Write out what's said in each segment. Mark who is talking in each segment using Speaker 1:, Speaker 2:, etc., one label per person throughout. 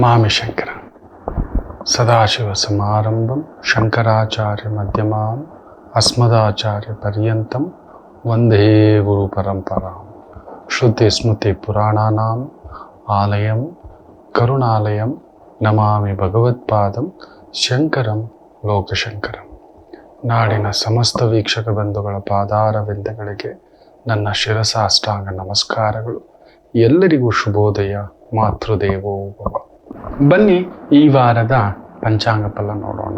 Speaker 1: ನಮಾಮಿ ಶಂಕರ ಸದಾಶಿವ ಸಮಾರಂಭಂ ಶಂಕರಾಚಾರ್ಯ ಮಧ್ಯಮಾಂ ಅಸ್ಮದಾಚಾರ್ಯ ಪರ್ಯಂತಂ ವಂದೇ ಗುರು ಪರಂಪರಾಂ ಶ್ರುತಿ ಸ್ಮೃತಿ ಪುರಾಣಾನಾಂ ಆಲಯಂ ಕರುಣಾಲಯಂ ನಮಾಮಿ ಭಗವತ್ಪಾದಂ ಶಂಕರಂ ಲೋಕಶಂಕರಂ. ನಾಡಿನ ಸಮಸ್ತ ವೀಕ್ಷಕ ಬಂಧುಗಳ ಪಾದಾರವಿಂದಗಳಿಗೆ ನನ್ನ ಶಿರಸಾಷ್ಟಾಂಗ ನಮಸ್ಕಾರಗಳು. ಎಲ್ಲರಿಗೂ ಶುಭೋದಯ. ಮಾತೃದೇವೋ ಭವ. ಬನ್ನಿ ಈ ವಾರದ ಪಂಚಾಂಗ ಫಲ ನೋಡೋಣ.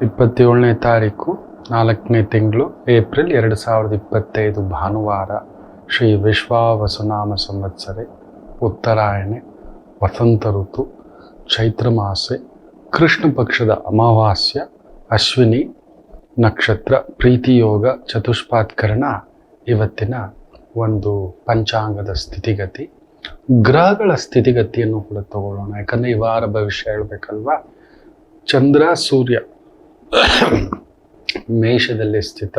Speaker 1: 27ನೇ ತಾರೀಕು 4ನೇ ತಿಂಗಳು ಏಪ್ರಿಲ್ 2025 ಭಾನುವಾರ. ಶ್ರೀ ವಿಶ್ವಾವಸುನಾಮ ಸಂವತ್ಸರೆ, ಉತ್ತರಾಯಣೆ, ವಸಂತ ಋತು, ಚೈತ್ರ ಮಾಸೆ, ಕೃಷ್ಣ ಪಕ್ಷದ ಅಮಾವಾಸ್ಯ, ಅಶ್ವಿನಿ ನಕ್ಷತ್ರ, ಪ್ರೀತಿಯೋಗ, ಚತುಷ್ಪಾತ್ಕರಣ ಇವತ್ತಿನ ಒಂದು ಪಂಚಾಂಗದ ಸ್ಥಿತಿಗತಿ. ಗ್ರಹಗಳ ಸ್ಥಿತಿಗತಿಯನ್ನು ಕೂಡ ತಗೊಳ್ಳೋಣ, ಯಾಕಂದ್ರೆ ಈ ವಾರ ಭವಿಷ್ಯ ಹೇಳ್ಬೇಕಲ್ವಾ. ಚಂದ್ರ ಸೂರ್ಯ ಮೇಷದಲ್ಲಿ ಸ್ಥಿತ,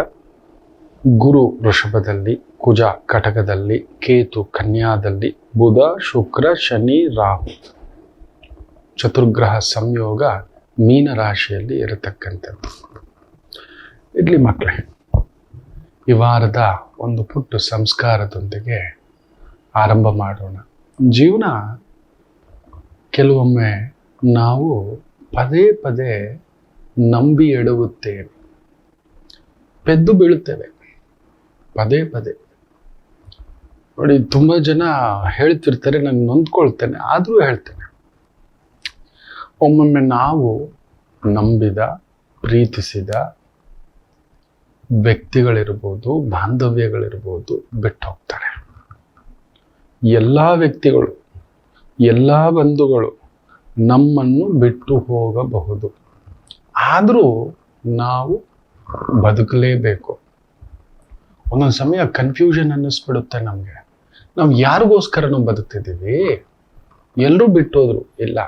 Speaker 1: ಗುರು ವೃಷಭದಲ್ಲಿ, ಕುಜ ಕಟಕದಲ್ಲಿ, ಕೇತು ಕನ್ಯಾದಲ್ಲಿ, ಬುಧ ಶುಕ್ರ ಶನಿ ರಾಹು ಚತುರ್ಗ್ರಹ ಸಂಯೋಗ ಮೀನ ರಾಶಿಯಲ್ಲಿ ಇರತಕ್ಕಂಥದ್ದು. ಇರ್ಲಿ ಮಕ್ಕಳೇ, ಈ ವಾರದ ಒಂದು ಪುಟ್ಟ ಸಂಸ್ಕಾರದೊಂದಿಗೆ ಆರಂಭ ಮಾಡೋಣ. ಜೀವನ ಕೆಲವೊಮ್ಮೆ ನಾವು ಪದೇ ಪದೇ ನಂಬಿ ಎಡುತ್ತೇವೆ, ಪೆದ್ದು ಬೀಳುತ್ತೇವೆ ಪದೇ ಪದೇ. ನೋಡಿ, ತುಂಬ ಜನ ಹೇಳ್ತಿರ್ತಾರೆ, ನಾನು ನೊಂದ್ಕೊಳ್ತೇನೆ, ಆದರೂ ಹೇಳ್ತೇನೆ. ಒಮ್ಮೊಮ್ಮೆ ನಾವು ನಂಬಿದ, ಪ್ರೀತಿಸಿದ ವ್ಯಕ್ತಿಗಳಿರ್ಬೋದು, ಬಾಂಧವ್ಯಗಳಿರ್ಬೋದು, ಬಿಟ್ಟು ಹೋಗ್ತಾರೆ. ಎಲ್ಲ ವ್ಯಕ್ತಿಗಳು, ಎಲ್ಲ ಬಂಧುಗಳು ನಮ್ಮನ್ನು ಬಿಟ್ಟು ಹೋಗಬಹುದು, ಆದರೂ ನಾವು ಬದುಕಲೇಬೇಕು. ಒಂದೊಂದು ಸಮಯ ಕನ್ಫ್ಯೂಷನ್ ಅನ್ನಿಸ್ಬಿಡುತ್ತೆ ನಮಗೆ. ನಾವು ಯಾರಿಗೋಸ್ಕರ ನಾವು ಬದುಕ್ತಿದ್ದೀವಿ? ಎಲ್ಲರೂ ಬಿಟ್ಟೋದ್ರು, ಇಲ್ಲ,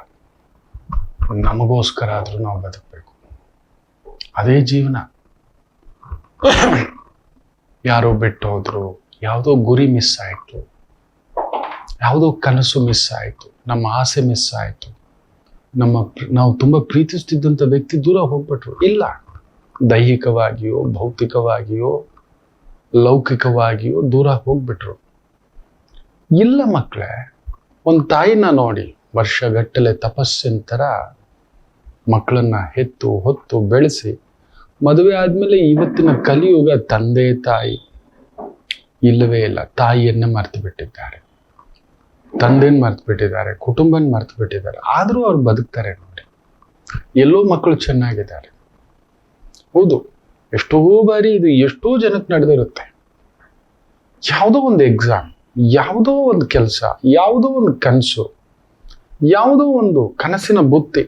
Speaker 1: ನಮಗೋಸ್ಕರ ಆದರೂ ನಾವು ಬದುಕಬೇಕು. ಅದೇ ಜೀವನ. ಯಾರೋ ಬಿಟ್ಟು ಹೋದ್ರು, ಯಾವುದೋ ಗುರಿ ಮಿಸ್ ಆಯಿತು, ಯಾವುದೋ ಕನಸು ಮಿಸ್ ಆಯಿತು, ನಮ್ಮ ಆಸೆ ಮಿಸ್ ಆಯಿತು, ನಾವು ತುಂಬ ಪ್ರೀತಿಸ್ತಿದ್ದಂಥ ವ್ಯಕ್ತಿ ದೂರ ಹೋಗ್ಬಿಟ್ರು. ಇಲ್ಲ, ದೈಹಿಕವಾಗಿಯೋ ಭೌತಿಕವಾಗಿಯೋ ಲೌಕಿಕವಾಗಿಯೋ ದೂರ ಹೋಗ್ಬಿಟ್ರು. ಇಲ್ಲ ಮಕ್ಕಳೇ, ಒಂದು ತಾಯಿನ ನೋಡಿ, ವರ್ಷಗಟ್ಟಲೆ ತಪಸ್ಸಿನ ಥರ ಮಕ್ಕಳನ್ನ ಹೆತ್ತು ಹೊತ್ತು ಬೆಳೆಸಿ ಮದುವೆ ಆದ್ಮೇಲೆ ಇವತ್ತಿನ ಕಲಿಯುಗ ತಂದೆ ತಾಯಿ ಇಲ್ಲವೇ ಇಲ್ಲ. ತಾಯಿಯನ್ನೇ ಮರ್ತು ಬಿಟ್ಟಿದ್ದಾರೆ, ತಂದೆನ ಮರ್ತು ಬಿಟ್ಟಿದ್ದಾರೆ, ಕುಟುಂಬನ ಮರ್ತು ಬಿಟ್ಟಿದ್ದಾರೆ, ಆದರೂ ಅವ್ರು ಬದುಕ್ತಾರೆ ನೋಡಿ. ಎಲ್ಲೋ ಮಕ್ಕಳು ಚೆನ್ನಾಗಿದ್ದಾರೆ. ಹೌದು, ಎಷ್ಟೋ ಬಾರಿ ಇದು ಎಷ್ಟೋ ಜನಕ್ಕೆ ನಡೆದಿರುತ್ತೆ. ಯಾವುದೋ ಒಂದು ಎಕ್ಸಾಮ್, ಯಾವುದೋ ಒಂದು ಕೆಲಸ, ಯಾವುದೋ ಒಂದು ಕನಸು, ಯಾವುದೋ ಒಂದು ಕನಸಿನ ಬುತ್ತಿ,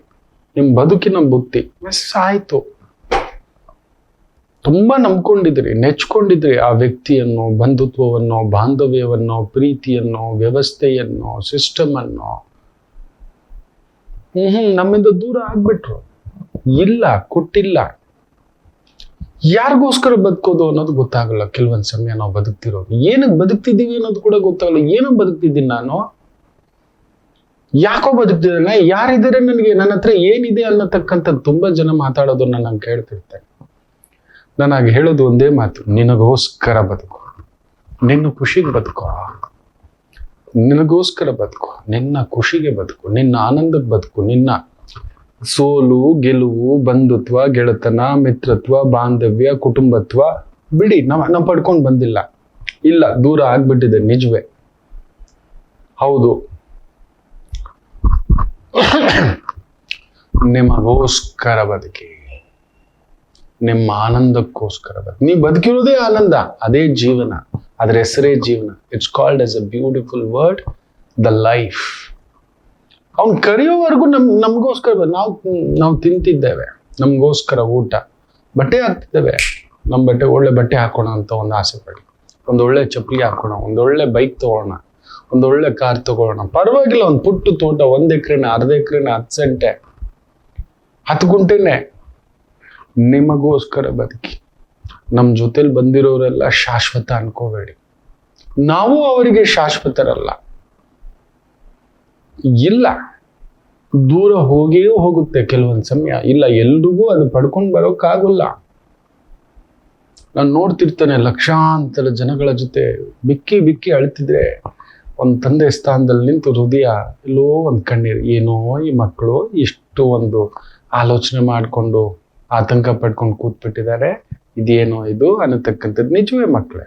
Speaker 1: ನಿಮ್ಮ ಬದುಕಿನ ಬುತ್ತಿ ಮಿಸ್ ಆಯಿತು. ತುಂಬಾ ನಂಬ್ಕೊಂಡಿದ್ರಿ, ನೆಚ್ಕೊಂಡಿದ್ರಿ ಆ ವ್ಯಕ್ತಿಯನ್ನು, ಬಂಧುತ್ವವನ್ನು, ಬಾಂಧವ್ಯವನ್ನು, ಪ್ರೀತಿಯನ್ನು, ವ್ಯವಸ್ಥೆಯನ್ನು, ಸಿಸ್ಟಮ್ ಅನ್ನು. ನಮ್ಮಿಂದ ದೂರ ಆಗ್ಬಿಟ್ರು. ಇಲ್ಲ, ಕೊಟ್ಟಿಲ್ಲ. ಯಾರಿಗೋಸ್ಕರ ಬದುಕೋದು ಅನ್ನೋದು ಗೊತ್ತಾಗಲ್ಲ. ಕೆಲವೊಂದು ಸಮಯ ನಾವು ಬದುಕ್ತಿರೋದು, ಏನಕ್ಕೆ ಬದುಕ್ತಿದ್ದೀವಿ ಅನ್ನೋದು ಕೂಡ ಗೊತ್ತಾಗಲ್ಲ. ಏನೋ ಬದುಕ್ತಿದ್ದೀನಿ ನಾನು, ಯಾಕೋ ಬದುಕ್ತಿದ್ದೇನೆ, ಯಾರಿದ್ದಾರೆ ನನಗೆ, ನನ್ನ ಹತ್ರ ಏನಿದೆ ಅನ್ನತಕ್ಕಂಥ ತುಂಬಾ ಜನ ಮಾತಾಡೋದನ್ನ ನಾನು ಕೇಳ್ತಿರ್ತೇನೆ. ನಾನು ಹೇಳೋದು ಒಂದೇ ಮಾತು, ನಿನಗೋಸ್ಕರ ಬದುಕು, ನಿನ್ನ ಖುಷಿಗೆ ಬದುಕೋ, ನಿನಗೋಸ್ಕರ ಬದುಕು, ನಿನ್ನ ಖುಷಿಗೆ ಬದುಕು, ನಿನ್ನ ಆನಂದಕ್ಕೆ ಬದುಕು. ನಿನ್ನ ಸೋಲು ಗೆಲುವು, ಬಂಧುತ್ವ, ಗೆಳೆತನ, ಮಿತ್ರತ್ವ, ಬಾಂಧವ್ಯ, ಕುಟುಂಬತ್ವ ಬಿಡಿ, ನಾವು ಪಡ್ಕೊಂಡು ಬಂದಿಲ್ಲ. ಇಲ್ಲ, ದೂರ ಆಗ್ಬಿಟ್ಟಿದೆ, ನಿಜವೇ ಹೌದು. ನಿಮಗೋಸ್ಕರ ಬದುಕಿ, ನಿಮ್ಮ ಆನಂದಕ್ಕೋಸ್ಕರ ಬದುಕಿ. ನೀವು ಬದುಕಿರೋದೇ ಆನಂದ, ಅದೇ ಜೀವನ, ಅದ್ರ ಹೆಸರೇ ಜೀವನ. It's called as a beautiful word, the life. ಅವ್ನು ಕರೆಯೋವರೆಗೂ ನಮ್ಗೋಸ್ಕರ ನಾವು ತಿಂತಿದ್ದೇವೆ, ನಮಗೋಸ್ಕರ ಊಟ, ಬಟ್ಟೆ ಹಾಕ್ತಿದ್ದೇವೆ. ನಮ್ಮ ಬಟ್ಟೆ, ಒಳ್ಳೆ ಬಟ್ಟೆ ಹಾಕೋಣ ಅಂತ ಒಂದು ಆಸೆ ಪಡಿ, ಒಂದೊಳ್ಳೆ ಚಪ್ಪಲಿ ಹಾಕೋಣ, ಒಂದೊಳ್ಳೆ ಬೈಕ್ ತಗೋಣ, ಒಂದೊಳ್ಳೆ ಕಾರ್ ತಗೋಣ, ಪರವಾಗಿಲ್ಲ. ಒಂದು ಪುಟ್ಟು ತೋಟ, 1 ಎಕರೆನ, ಅರ್ಧ ಎಕರೆನ, 10 ಸೆಂಟೆ, 10 ಗುಂಟೆನೆ, ನಿಮಗೋಸ್ಕರ ಬದುಕಿ. ನಮ್ಮ ಜೊತೆಲಿ ಬಂದಿರೋರೆಲ್ಲ ಶಾಶ್ವತ ಅನ್ಕೋಬೇಡಿ, ನಾವು ಅವರಿಗೆ ಶಾಶ್ವತರಲ್ಲ. ಇಲ್ಲ, ದೂರ ಹೋಗಿಯೂ ಹೋಗುತ್ತೆ ಕೆಲವೊಂದು ಸಮಯ. ಇಲ್ಲ, ಎಲ್ರಿಗೂ ಅದು ಪಡ್ಕೊಂಡು ಬರೋಕ್ಕಾಗಲ್ಲ. ನಾನು ನೋಡ್ತಿರ್ತೇನೆ ಲಕ್ಷಾಂತರ ಜನಗಳ ಜೊತೆ ಬಿಕ್ಕಿ ಬಿಕ್ಕಿ ಅಳ್ತಿದ್ರೆ ಒಂದು ತಂದೆ ಸ್ಥಾನದಲ್ಲಿ ನಿಂತು ಹೃದಯ ಎಲ್ಲೋ ಒಂದು ಕಣ್ಣೀರು, ಏನೋ ಈ ಮಕ್ಕಳು ಇಷ್ಟು ಒಂದು ಆಲೋಚನೆ ಮಾಡಿಕೊಂಡು ಆತಂಕ ಪಡ್ಕೊಂಡು ಕೂತ್ಬಿಟ್ಟಿದ್ದಾರೆ, ಇದೇನೋ ಇದು ಅನ್ನತಕ್ಕಂಥದ್ದು. ನಿಜವೇ ಮಕ್ಕಳೇ,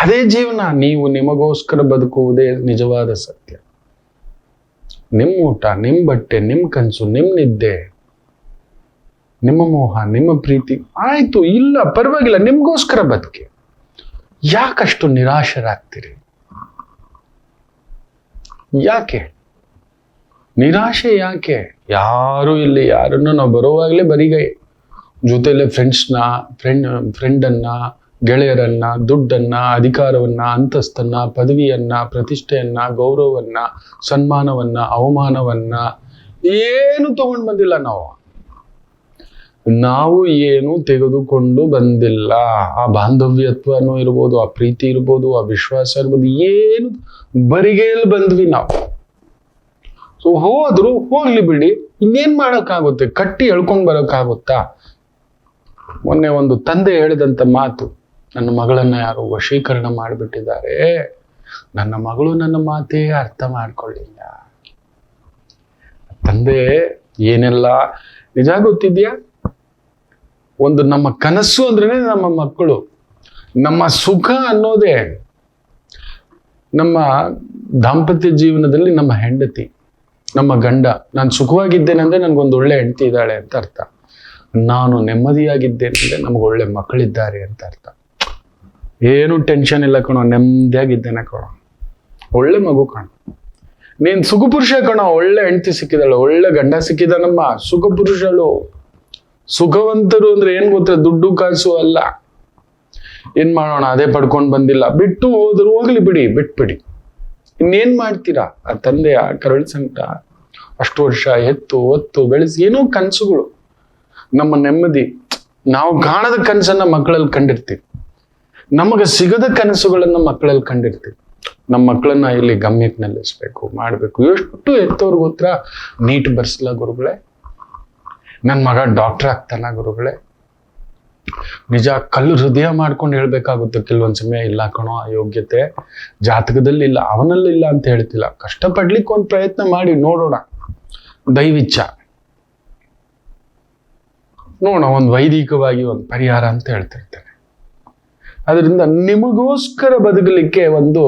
Speaker 1: ಅದೇ ಜೀವನ. ನೀವು ನಿಮಗೋಸ್ಕರ ಬದುಕುವುದೇ ನಿಜವಾದ ಸತ್ಯ. ನಿಮ್ಮ ಊಟ, ನಿಮ್ಮ ಬಟ್ಟೆ, ನಿಮ್ಮ ಕನಸು, ನಿಮ್ಮ ನಿದ್ದೆ, ನಿಮ್ಮ ಮೋಹ, ನಿಮ್ಮ ಪ್ರೀತಿ ಆಯ್ತು, ಇಲ್ಲ ಪರವಾಗಿಲ್ಲ, ನಿಮ್ಗೋಸ್ಕರ ಬದುಕಿ. ಯಾಕಷ್ಟು ನಿರಾಶರಾಗ್ತೀರಿ? ಯಾಕೆ ನಿರಾಶೆ? ಯಾಕೆ? ಯಾರು ಇಲ್ಲಿ ಯಾರನ್ನು ನಾವು ಬರುವಾಗಲೇ ಬರಿಗೈ, ಜೊತೆಯಲ್ಲೇ ಫ್ರೆಂಡನ್ನ, ಗೆಳೆಯರನ್ನ, ದುಡ್ಡನ್ನ, ಅಧಿಕಾರವನ್ನ, ಅಂತಸ್ತನ್ನ, ಪದವಿಯನ್ನ, ಪ್ರತಿಷ್ಠೆಯನ್ನ, ಗೌರವವನ್ನ, ಸನ್ಮಾನವನ್ನ, ಅವಮಾನವನ್ನ ಏನು ತಗೊಂಡು ಬಂದಿಲ್ಲ. ನಾವು ಏನು ತೆಗೆದುಕೊಂಡು ಬಂದಿಲ್ಲ. ಆ ಬಾಂಧವ್ಯತ್ವನೂ ಇರ್ಬೋದು, ಆ ಪ್ರೀತಿ ಇರ್ಬೋದು, ಆ ವಿಶ್ವಾಸ ಇರ್ಬೋದು, ಏನು ಬರಿಗೈಯಲ್ಲಿ ಬಂದ್ವಿ ನಾವು. ಸೊ ಹೋದ್ರು ಹೋಗ್ಲಿ ಬಿಡಿ, ಇನ್ನೇನ್ ಮಾಡೋಕ್ಕಾಗುತ್ತೆ? ಕಟ್ಟಿ ಎಳ್ಕೊಂಡ್ ಬರೋಕ್ಕಾಗುತ್ತಾ? ಮೊನ್ನೆ ಒಂದು ತಂದೆ ಹೇಳಿದಂತ ಮಾತು, ನನ್ನ ಮಗಳನ್ನ ಯಾರೋ ವಶೀಕರಣ ಮಾಡಿಬಿಟ್ಟಿದ್ದಾರೆ, ನನ್ನ ಮಗಳು ನನ್ನ ಮಾತೇ ಅರ್ಥ ಮಾಡ್ಕೊಳ್ಳಿಲ್ಲ. ತಂದೆ ಏನೆಲ್ಲ ನಿಜ ಗೊತ್ತಿದ್ಯಾ? ಒಂದು ನಮ್ಮ ಕನಸು ಅಂದ್ರೇನೆ ನಮ್ಮ ಮಕ್ಕಳು, ನಮ್ಮ ಸುಖ ಅನ್ನೋದೇ ನಮ್ಮ ದಾಂಪತ್ಯ ಜೀವನದಲ್ಲಿ ನಮ್ಮ ಹೆಂಡತಿ, ನಮ್ಮ ಗಂಡ. ನಾನು ಸುಖವಾಗಿದ್ದೇನೆ ಅಂದ್ರೆ ನನ್ಗೊಂದು ಒಳ್ಳೆ ಹೆಂಡತಿ ಇದ್ದಾಳೆ ಅಂತ ಅರ್ಥ. ನಾನು ನೆಮ್ಮದಿಯಾಗಿದ್ದೇನೆ ಅಂದ್ರೆ ನಮ್ಗೆ ಒಳ್ಳೆ ಮಕ್ಕಳಿದ್ದಾರೆ ಅಂತ ಅರ್ಥ. ಏನು ಟೆನ್ಷನ್ ಇಲ್ಲ ಕಣೋ, ನೆಮ್ಮದಿಯಾಗಿದ್ದೇನೆ ಕಣೋ, ಒಳ್ಳೆ ಮಗು ಕಣ, ನೀನ್ ಸುಖ ಪುರುಷ ಕಣೋ, ಒಳ್ಳೆ ಹೆಂಡತಿ ಸಿಕ್ಕಿದಾಳು, ಒಳ್ಳೆ ಗಂಡ ಸಿಕ್ಕಿದಾನಮ್ಮ, ಸುಖ ಪುರುಷಳು. ಸುಖವಂತರು ಅಂದ್ರೆ ಏನ್ ಗೊತ್ತ? ದುಡ್ಡು ಕಾಸು ಅಲ್ಲ. ಏನ್ ಮಾಡೋಣ, ಅದೇ ಪಡ್ಕೊಂಡ್ ಬಂದಿಲ್ಲ, ಬಿಟ್ಟು ಹೋದ್ರು ಹೋಗ್ಲಿ ಬಿಡಿ, ಬಿಟ್ಬಿಡಿ. ಇನ್ನೇನ್ ಮಾಡ್ತೀರಾ? ಆ ತಂದೆಯ ಕರಳು ಸಂಕಟ, ಅಷ್ಟು ವರ್ಷ ಎತ್ತು ಒತ್ತು ಬೆಳೆಸಿ, ಏನೋ ಕನಸುಗಳು, ನಮ್ಮ ನೆಮ್ಮದಿ, ನಾವು ಕಾಣದ ಕನಸನ್ನ ಮಕ್ಕಳಲ್ಲಿ ಕಂಡಿರ್ತೀವಿ, ನಮಗೆ ಸಿಗದ ಕನಸುಗಳನ್ನ ಮಕ್ಕಳಲ್ಲಿ ಕಂಡಿರ್ತೀವಿ. ನಮ್ಮ ಮಕ್ಕಳನ್ನ ಇಲ್ಲಿ ಗಮ್ಯಕ್ಕೆ ನಿಲ್ಲಿಸ್ಬೇಕು, ಮಾಡ್ಬೇಕು. ಎಷ್ಟು ಎತ್ತವ್ರಿಗೆ ಉತ್ತರ, ನೀಟ್ ಬರ್ಸಲ್ಲ ಗುರುಗಳೇ, ನನ್ನ ಮಗ ಡಾಕ್ಟರ್ ಆಗ್ತಾನ ಗುರುಗಳೇ. ನಿಜ, ಕಲ್ಲು ಹೃದಯ ಮಾಡ್ಕೊಂಡು ಹೇಳ್ಬೇಕಾಗುತ್ತೆ ಕೆಲವೊಂದ್ ಸಮಯ. ಇಲ್ಲ ಕಣೋ, ಆ ಯೋಗ್ಯತೆ ಜಾತಕದಲ್ಲಿ ಇಲ್ಲ, ಅವನಲ್ಲಿ ಇಲ್ಲ ಅಂತ ಹೇಳ್ತಿಲ್ಲ. ಕಷ್ಟಪಡ್ಲಿಕ್ಕೆ ಒಂದು ಪ್ರಯತ್ನ ಮಾಡಿ ನೋಡೋಣ, ದೈವಿಚ್ಛ ನೋಡೋಣ, ಒಂದು ವೈದಿಕವಾಗಿ ಒಂದು ಪರಿಹಾರ ಅಂತ ಹೇಳ್ತಿರ್ತೇನೆ. ಅದರಿಂದ ನಿಮಗೋಸ್ಕರ ಬದುಕಲಿಕ್ಕೆ ಒಂದು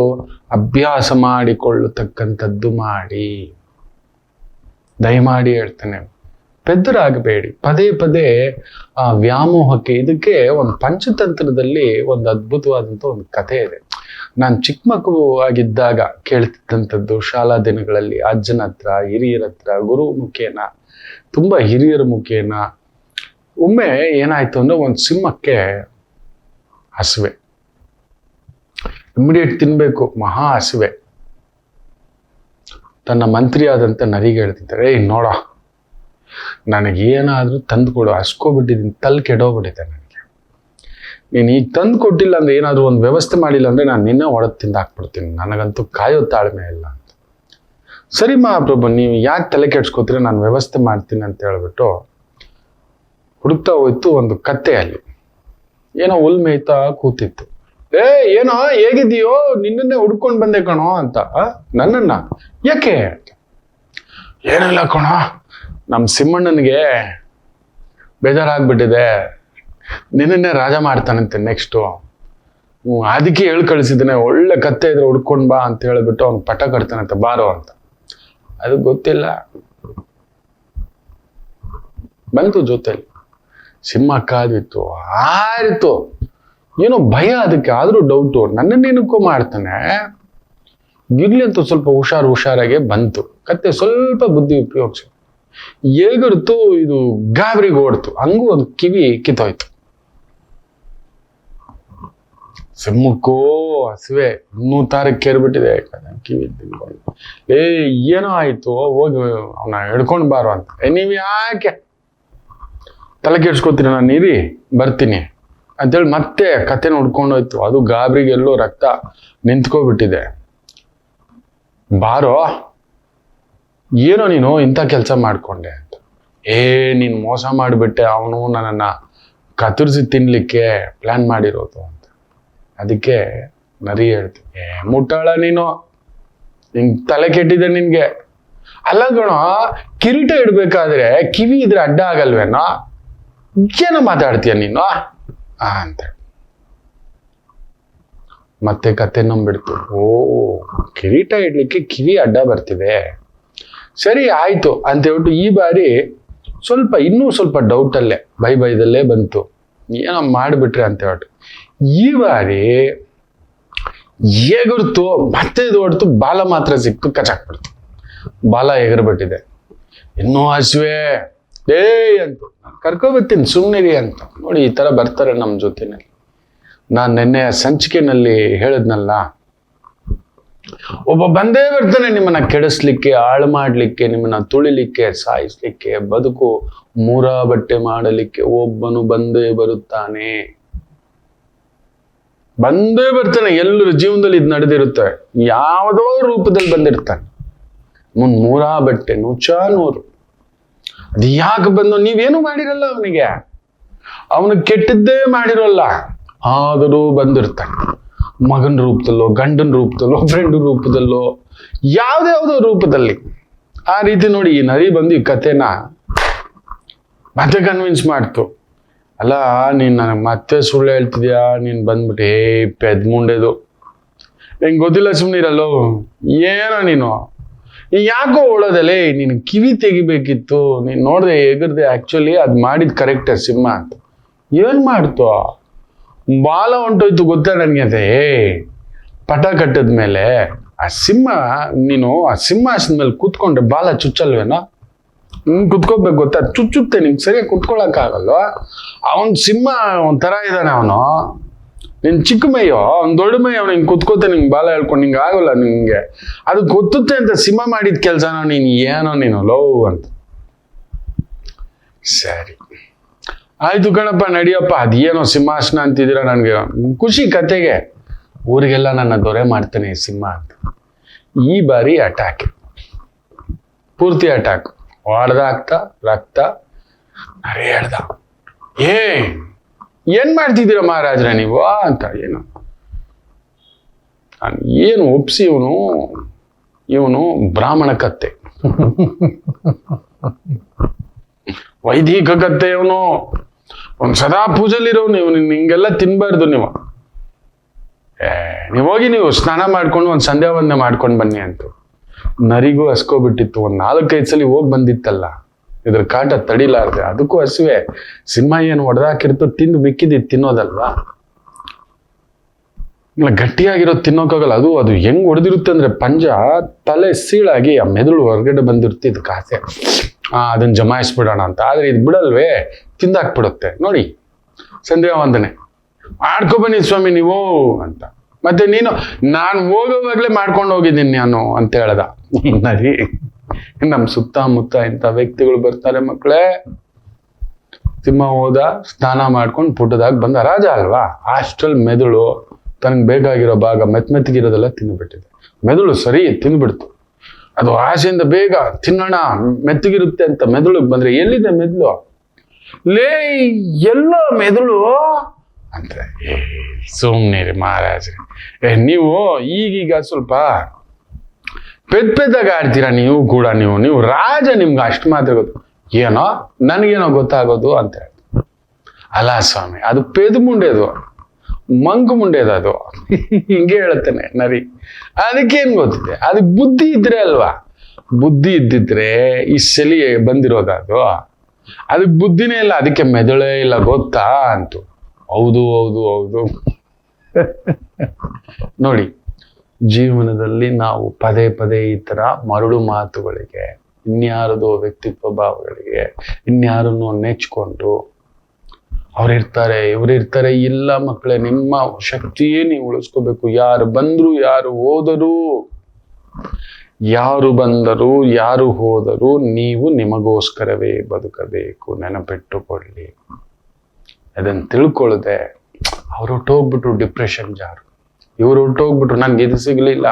Speaker 1: ಅಭ್ಯಾಸ ಮಾಡಿಕೊಳ್ಳತಕ್ಕಂಥದ್ದು ಮಾಡಿ, ದಯಮಾಡಿ ಹೇಳ್ತೇನೆ. ಪೆದ್ದರಾಗಬೇಡಿ. ಪದೇ ಪದೇ ಆ ವ್ಯಾಮೋಹಕ್ಕೆ, ಇದಕ್ಕೆ ಒಂದು ಪಂಚತಂತ್ರದಲ್ಲಿ ಒಂದು ಅದ್ಭುತವಾದಂಥ ಒಂದು ಕಥೆ ಇದೆ. ನಾನು ಚಿಕ್ಕ ಮಗು ಆಗಿದ್ದಾಗ ಕೇಳ್ತಿದ್ದಂಥದ್ದು, ಶಾಲಾ ದಿನಗಳಲ್ಲಿ ಅಜ್ಜನ ಹತ್ರ, ಹಿರಿಯರ ಹತ್ರ, ಗುರು ಮುಖೇನ, ತುಂಬಾ ಹಿರಿಯರ ಮುಖೇನ. ಒಮ್ಮೆ ಏನಾಯ್ತು ಅಂದ್ರೆ, ಒಂದು ಸಿಂಹಕ್ಕೆ ಹಸಿವೆ, ಇಮಿಡಿಯೇಟ್ ತಿನ್ಬೇಕು, ಮಹಾ ಹಸಿವೆ. ತನ್ನ ಮಂತ್ರಿ ಆದಂತ ನರಿಗೆ ಹೇಳ್ತಿದ್ದಾರೆ, ಏಯ್ ನೋಡ, ನನಗೇನಾದ್ರೂ ತಂದು ಕೊಡು, ಹಸ್ಕೋಬಿಟ್ಟಿದ್ದೀನಿ, ತಲೆ ಕೆಡೋಗ್ಬಿಟ್ಟಿದೆ ನನಗೆ. ನೀನು ಈಗ ತಂದು ಕೊಟ್ಟಿಲ್ಲ ಅಂದ್ರೆ, ಏನಾದ್ರು ಒಂದು ವ್ಯವಸ್ಥೆ ಮಾಡಿಲ್ಲ ಅಂದ್ರೆ ನಾನು ನಿನ್ನೆ ಒಡೆದು ತಿಂದು ಹಾಕ್ಬಿಡ್ತೀನಿ, ನನಗಂತೂ ಕಾಯೋ ತಾಳ್ಮೆ ಇಲ್ಲ ಅಂತ. ಸರಿ ಮಹಾಪ್ರಭು, ನೀವು ಯಾಕೆ ತಲೆ ಕೆಡ್ಸ್ಕೋತೀರ, ನಾನು ವ್ಯವಸ್ಥೆ ಮಾಡ್ತೀನಿ ಅಂತ ಹೇಳ್ಬಿಟ್ಟು ಹುಡುಕ್ತಾ ಹೋಯ್ತು. ಒಂದು ಕತ್ತೆ ಅಲ್ಲಿ ಏನೋ ಹುಲ್ ಮೇಯ್ತಾ ಕೂತಿತ್ತು. ಏನೋ ಹೇಗಿದೆಯೋ, ನಿನ್ನನ್ನೇ ಹುಡ್ಕೊಂಡು ಬಂದೆ ಕಣೋ ಅಂತ. ನನ್ನನ್ನ ಯಾಕೆ? ಏನಿಲ್ಲ ಕಣೋ, ನಮ್ಮ ಸಿಂಹಣ್ಣನಿಗೆ ಬೇಜಾರಾಗ್ಬಿಟ್ಟಿದೆ, ನಿನ್ನನ್ನೇ ರಾಜ ಮಾಡ್ತಾನಂತೆ ನೆಕ್ಸ್ಟು, ಅದಕ್ಕೆ ಹೇಳಿ ಕಳಿಸಿದ್ದಾನೆ, ಒಳ್ಳೆ ಕತ್ತೆ ಇದ್ರೆ ಹುಡ್ಕೊಂಡ್ ಬಾ ಅಂತ ಹೇಳ್ಬಿಟ್ಟು ಅವ್ನು ಪಟ ಕಟ್ತಾನಂತೆ, ಬಾರೋ ಅಂತ. ಅದು ಗೊತ್ತಿಲ್ಲ, ಬಂತು ಜೊತೆಲಿ. ಸಿಂಹ ಕಾದಿತ್ತು, ಆರಿತು, ಏನೋ ಭಯ ಅದಕ್ಕೆ, ಆದ್ರೂ ಡೌಟು, ನನ್ನನ್ನೇನಕ್ಕೂ ಮಾಡ್ತಾನೆ, ಇರ್ಲಿ ಅಂತ ಸ್ವಲ್ಪ ಹುಷಾರಾಗೆ ಬಂತು. ಕತ್ತೆ ಸ್ವಲ್ಪ ಬುದ್ಧಿ ಉಪಯೋಗಿಸಿ ಹೇಗಿಡ್ತು, ಇದು ಗಾಬರಿಗೆ ಓಡ್ತು, ಹಂಗೂ ಒಂದು ಕಿವಿ ಕಿತ್ತೋಯ್ತು. ಸಿಂಹಕ್ಕೋ ಹಸಿವೆ ಇನ್ನೂ ತಾರಕ್ಕೆ ಕೇರ್ಬಿಟ್ಟಿದೆ, ಕಿವಿ ತಿನ್ಕೊಂಡು. ಏನೋ ಆಯ್ತು, ಹೋಗಿ ಅವನ ಹಿಡ್ಕೊಂಡ್ ಬಾರೋ ಅಂತ. ನೀವ್ ಯಾಕೆ ತಲೆ ಕೆಡ್ಸ್ಕೊತೀರ, ನಾನು ಇರಿ ಬರ್ತೀನಿ ಅಂತೇಳಿ ಮತ್ತೆ ಕತ್ತೆನ ಹುಡ್ಕೊಂಡೋಯ್ತು. ಅದು ಗಾಬರಿಗೆ ಎಲ್ಲೋ ರಕ್ತ ನಿಂತ್ಕೋಬಿಟ್ಟಿದೆ. ಬಾರೋ ಏನೋ ನೀನು ಇಂಥ ಕೆಲಸ ಮಾಡ್ಕೊಂಡೆ ಅಂತ. ನೀನು ಮೋಸ ಮಾಡಿಬಿಟ್ಟೆ, ಅವನು ನನ್ನನ್ನು ಕತ್ತರಿಸಿ ತಿನ್ಲಿಕ್ಕೆ ಪ್ಲಾನ್ ಮಾಡಿರೋದು ಅಂತ. ಅದಕ್ಕೆ ನರಿ ಹೇಳ್ತೀನಿ, ಮುಟ್ಟಾಳ ನೀನು, ನಿಂಗೆ ತಲೆ ಕೆಟ್ಟಿದೆ ನಿನ್ಗೆ. ಅಲ್ಲ ಗಣೋ, ಕಿರೀಟ ಇಡ್ಬೇಕಾದ್ರೆ ಕಿವಿ ಇದ್ರೆ ಅಡ್ಡ ಆಗಲ್ವೇನೋ, ಏನೋ ಮಾತಾಡ್ತೀಯ ನೀನು ಅಂತ. ಮತ್ತೆ ಕತೆ ನಂಬಿಡ್ತು. ಕಿರೀಟ ಇಡ್ಲಿಕ್ಕೆ ಕಿವಿ ಅಡ್ಡ ಬರ್ತಿದೆ, ಸರಿ ಆಯ್ತು ಅಂತ ಹೇಳ್ಬಿಟ್ಟು ಈ ಬಾರಿ ಇನ್ನೂ ಸ್ವಲ್ಪ ಡೌಟಲ್ಲೇ ಬೈದಲ್ಲೇ ಬಂತು, ಏನೋ ಮಾಡಿಬಿಟ್ರೆ ಅಂತ ಹೇಳ್ಬಿಟ್ಟು ಈ ಬಾರಿ ಎಗುರ್ತು, ಮತ್ತೆ ಹೊಡ್ತು, ಬಾಲ ಮಾತ್ರ ಸಿಕ್ತು, ಕಚಾಕ್ಬಿಡ್ತು. ಬಾಲ ಎಗರ್ಬಿಟ್ಟಿದೆ. ಇನ್ನೂ ಹಸುವೆ ಅಂತ ಕರ್ಕೊಬರ್ತೀನಿ ಸುಮ್ಮನಿರಿ ಅಂತ. ನೋಡಿ ಈ ತರ ಬರ್ತಾರೆ ನಮ್ಮ ಜೊತೆನಲ್ಲಿ. ನಾನು ನಿನ್ನೆ ಸಂಚಿಕೆನಲ್ಲಿ ಹೇಳಿದ್ನಲ್ಲ, ಒಬ್ಬ ಬಂದೇ ಬರ್ತಾನೆ ನಿಮ್ಮನ್ನ ಕೆಡಿಸ್ಲಿಕ್ಕೆ, ಹಾಳು ಮಾಡ್ಲಿಕ್ಕೆ, ನಿಮ್ಮನ್ನ ತುಳಿಲಿಕ್ಕೆ, ಸಾಯಿಸ್ಲಿಕ್ಕೆ, ಬದುಕು ಮೂರ ಬಟ್ಟೆ ಮಾಡಲಿಕ್ಕೆ ಒಬ್ಬನು ಬಂದೇ ಬರುತ್ತಾನೆ. ಬಂದೇ ಬರ್ತಾನೆ. ಎಲ್ಲರ ಜೀವನದಲ್ಲಿ ಇದು ನಡೆದಿರುತ್ತೆ, ಯಾವುದೋ ರೂಪದಲ್ಲಿ ಬಂದಿರ್ತಾನೆ. ಮೂರ ಬಟ್ಟೆ ನೂರು. ಅದು ಯಾಕೆ ಬಂದು, ನೀವೇನು ಮಾಡಿರಲ್ಲ ಅವನಿಗೆ, ಅವನು ಕೆಟ್ಟದ್ದೇ ಮಾಡಿರೋಲ್ಲ, ಆದರೂ ಬಂದಿರ್ತಾನೆ. ಮಗನ ರೂಪದಲ್ಲೋ, ಗಂಡನ ರೂಪದಲ್ಲೋ, ಫ್ರೆಂಡ್ ರೂಪದಲ್ಲೋ, ಯಾವ್ದಾವುದೋ ರೂಪದಲ್ಲಿ. ಆ ರೀತಿ ನೋಡಿ ಈ ನರಿ ಬಂದು ಈ ಕಥೆನ ಮತ್ತೆ ಕನ್ವಿನ್ಸ್ ಮಾಡ್ತು. ಅಲ್ಲ, ನೀನ್ ನನಗೆ ಮತ್ತೆ ಸುಳ್ಳು ಹೇಳ್ತಿದ್ಯಾ, ನೀನ್ ಬಂದ್ಬಿಟ್ಟು ಪೆದ್ಮುಂಡೆದು, ಹೆಂಗ್ ಗೊತ್ತಿಲ್ಲ, ಸುಮ್ನಿರಲ್ಲೋ, ಏನೋ ನೀನು ಯಾಕೋ ಓಡೋದಲ್ಲೇ, ನೀನು ಕಿವಿ ತೆಗಿಬೇಕಿತ್ತು, ನೀನ್ ನೋಡ್ದೆ ಎಗರ್ದೆ. ಆಕ್ಚುಲಿ ಅದ್ ಮಾಡಿದ್ ಕರೆಕ್ಟ್ ಸಿಂಹ ಅಂತ. ಏನ್ ಮಾಡ್ತು, ಬಾಲ ಹೊಂಟೋಯ್ತು ಗೊತ್ತಾ ನನಗೆ. ಅದೇ ಪಟ ಕಟ್ಟದ್ಮೇಲೆ ಆ ಸಿಂಹ, ನೀನು ಆ ಸಿಂಹಾಸನ ಮೇಲೆ ಕೂತ್ಕೊಂಡ್ರೆ ಬಾಲ ಚುಚ್ಚಲ್ವೇನೋ, ಕುತ್ಕೋಬೇಕು ಗೊತ್ತಾ, ಚುಚ್ಚುತ್ತೆ, ನಿಂಗೆ ಸರಿಯಾಗಿ ಕುತ್ಕೊಳಕ್ ಆಗಲ್ವ. ಅವನ್ ಸಿಂಹ ಒಂಥರ ಇದ್ದಾನೆ, ಅವನು ನಿನ್ ಚಿಕ್ಕ ಮೈಯೋ, ಅವ್ನ್ ದೊಡ್ಡ ಮೈ, ಅವ್ನು ಹಿಂಗೆ ಕುತ್ಕೋತೆ, ನಿಂಗೆ ಬಾಲ ಹೇಳ್ಕೊಂಡು ನಿಂಗೆ ಆಗಲ್ಲ. ನಿಂಗೆ ಅದು ಗೊತ್ತುತ್ತೆ ಅಂತ ಸಿಂಹ ಮಾಡಿದ ಕೆಲ್ಸನೋ ನೀನ್, ಏನೋ ನೀನು ಲವ್ ಅಂತ. ಸರಿ ಆಯ್ತು ಕಣಪ್ಪ, ನಡಿಯಪ್ಪ, ಅದೇನೋ ಸಿಂಹಾಸನ ಅಂತಿದ್ದೀರ, ನನ್ಗೆ ಖುಷಿ ಕತೆಗೆ, ಊರಿಗೆಲ್ಲ ನನ್ನ ದೊರೆ ಮಾಡ್ತಾನೆ ಸಿಂಹ ಅಂತ. ಈ ಬಾರಿ ಅಟ್ಯಾಕ್, ಪೂರ್ತಿ ಅಟ್ಯಾಕ್, ಹೊಡೆದಾಗ್ತಾ ರಕ್ತ. ನರಿ ಹೇಳ್ದ, ಏನ್ ಮಾಡ್ತಿದ್ದೀರ ಮಹಾರಾಜ್ರೆ ನೀವು ಅಂತ. ಏನು ಒಪ್ಸಿ, ಇವನು ಬ್ರಾಹ್ಮಣ ಕತ್ತೆ, ವೈದಿಕ ಕತ್ತೆ, ಇವನು ಸದಾ ಪೂಜೆಲಿರೋ, ನೀವು ಹಿಂಗೆಲ್ಲ ತಿನ್ಬಾರ್ದು. ನೀವು ಹೋಗಿ ನೀವು ಸ್ನಾನ ಮಾಡ್ಕೊಂಡು ಒಂದು ಸಂಧ್ಯಾ ವಂದನೆ ಮಾಡ್ಕೊಂಡು ಬನ್ನಿ ಅಂತ. ನರಿಗೂ ಹಸ್ಕೋಬಿಟ್ಟಿತ್ತು, ಒಂದ್ 4-5 ಸಲ ಹೋಗಿ ಬಂದಿತ್ತಲ್ಲ, ಇದ್ರ ಕಾಟ ತಡಿಲಾರ್ದೆ. ಅದಕ್ಕೂ ಹಸುವೆ. ಸಿಂಹ ಏನು ಹೊಡೆದಾಕಿರ್ತೋ ತಿಂದು ಮಿಕ್ಕಿದ್ದು ತಿನ್ನೋದಲ್ವಾ, ಗಟ್ಟಿಯಾಗಿರೋದು ತಿನ್ನೋಕ್ಕಾಗಲ್ಲ. ಅದು ಹೆಂಗ್ ಹೊಡೆದಿರುತ್ತೆ ಅಂದ್ರೆ, ಪಂಜ ತಲೆ ಸೀಳಾಗಿ ಆ ಮೆದುಳು ಹೊರಗಡೆ ಬಂದಿರುತ್ತೆ. ಇದಕ್ಕೆ ಆಸೆ ಅದನ್ನ ಜಮಾಯಿಸ್ಬಿಡೋಣ ಅಂತ. ಆದ್ರೆ ಇದು ಬಿಡಲ್ವೇ, ತಿಂದಾಕ್ಬಿಡುತ್ತೆ. ನೋಡಿ, ಸಂಧ್ಯಾ ವಂದನೆ ಮಾಡ್ಕೊಬನ್ನಿ ಸ್ವಾಮಿ ನೀವು ಅಂತ. ಮತ್ತೆ ನೀನು, ನಾನು ಹೋಗೋವಾಗ್ಲೇ ಮಾಡ್ಕೊಂಡು ಹೋಗಿದ್ದೀನಿ ನಾನು ಅಂತ ಹೇಳ್ದ ನರಿ. ನಮ್ ಸುತ್ತಮುತ್ತ ಇಂಥ ವ್ಯಕ್ತಿಗಳು ಬರ್ತಾರೆ ಮಕ್ಕಳೇ. ಸಿಂಹ ಹೋದ, ಸ್ನಾನ ಮಾಡ್ಕೊಂಡು ಪುಟ್ಟದಾಗ ಬಂದ. ರಾಜ ಅಲ್ವಾ, ಅಷ್ಟ್ರಲ್ಲಿ ಮೆದುಳು ತನಗೆ ಬೇಕಾಗಿರೋ ಭಾಗ ಮೆತ್ತಗಿರೋದೆಲ್ಲ ತಿಂದ್ಬಿಟ್ಟಿದೆ. ಮೆದುಳು ಸರಿ ತಿಂದ್ಬಿಡ್ತು. ಅದು ಆಸೆಯಿಂದ ಬೇಗ ತಿನ್ನೋಣ, ಮೆತ್ತಗಿರುತ್ತೆ ಅಂತ ಮೆದುಳಿಗೆ ಬಂದ್ರೆ, ಎಲ್ಲಿದೆ ಮೆದುಳು, ಎಲ್ಲೋ ಮೆದುಳು ಅಂತ. ಸುಮ್ನಿರಿ ಮಹಾರಾಜ್ರೆ, ನೀವು ಈಗೀಗ ಸ್ವಲ್ಪ ಪೆದ್ದಾಗ ಆಡ್ತೀರಾ ನೀವು ಕೂಡ. ನೀವು ರಾಜ, ನಿಮ್ಗೆ ಅಷ್ಟು ಮಾತ್ರ ಗೊತ್ತು. ಏನೋ ನನಗೇನೋ ಗೊತ್ತಾಗೋದು ಅಂತ ಹೇಳಿ. ಅಲ್ಲ ಸ್ವಾಮಿ, ಅದು ಪೆದ್ ಮುಂಡೆದು, ಮಂಕು ಮುಂಡೆದು, ಅದು ಹಿಂಗೆ ಹೇಳುತ್ತೇನೆ ನರಿ. ಅದಕ್ಕೇನ್ ಗೊತ್ತಿದೆ, ಅದಕ್ಕೆ ಬುದ್ಧಿ ಇದ್ರೆ ಅಲ್ವಾ. ಬುದ್ಧಿ ಇದ್ದಿದ್ರೆ ಈ ಸಲಿ ಬಂದಿರೋದು. ಅದಕ್ಕೆ ಬುದ್ಧಿನೇ ಇಲ್ಲ, ಅದಕ್ಕೆ ಮೆದುಳೇ ಇಲ್ಲ ಗೊತ್ತಾ ಅಂತು. ಹೌದು ಹೌದು ಹೌದು. ನೋಡಿ, ಜೀವನದಲ್ಲಿ ನಾವು ಪದೇ ಪದೇ ಈ ತರ ಮರಳು ಮಾತುಗಳಿಗೆ, ಇನ್ಯಾರದೋ ವ್ಯಕ್ತಿತ್ವ ಭಾವಗಳಿಗೆ, ಇನ್ಯಾರನ್ನು ನೆಚ್ಕೊಂಡು ಅವ್ರಿರ್ತಾರೆ ಇವ್ರಿರ್ತಾರೆ, ಇಲ್ಲ ಮಕ್ಕಳೇ, ನಿಮ್ಮ ಶಕ್ತಿಯೇ ನೀವು ಉಳಿಸ್ಕೋಬೇಕು. ಯಾರು ಬಂದ್ರು ಯಾರು ಹೋದರೂ, ಯಾರು ಬಂದರು ಯಾರು ಹೋದರೂ ನೀವು ನಿಮಗೋಸ್ಕರವೇ ಬದುಕಬೇಕು, ನೆನಪಿಟ್ಟುಕೊಳ್ಳಿ. ಅದನ್ನು ತಿಳ್ಕೊಳ್ಳದೆ ಅವ್ರು ಹೊಟ್ಟೋಗ್ಬಿಟ್ರು ಡಿಪ್ರೆಷನ್ ಜಾರು, ಇವ್ರು ಹೊಟ್ಟೋಗ್ಬಿಟ್ರು ನನ್ಗೆ ಇದು ಸಿಗ್ಲಿಲ್ಲ,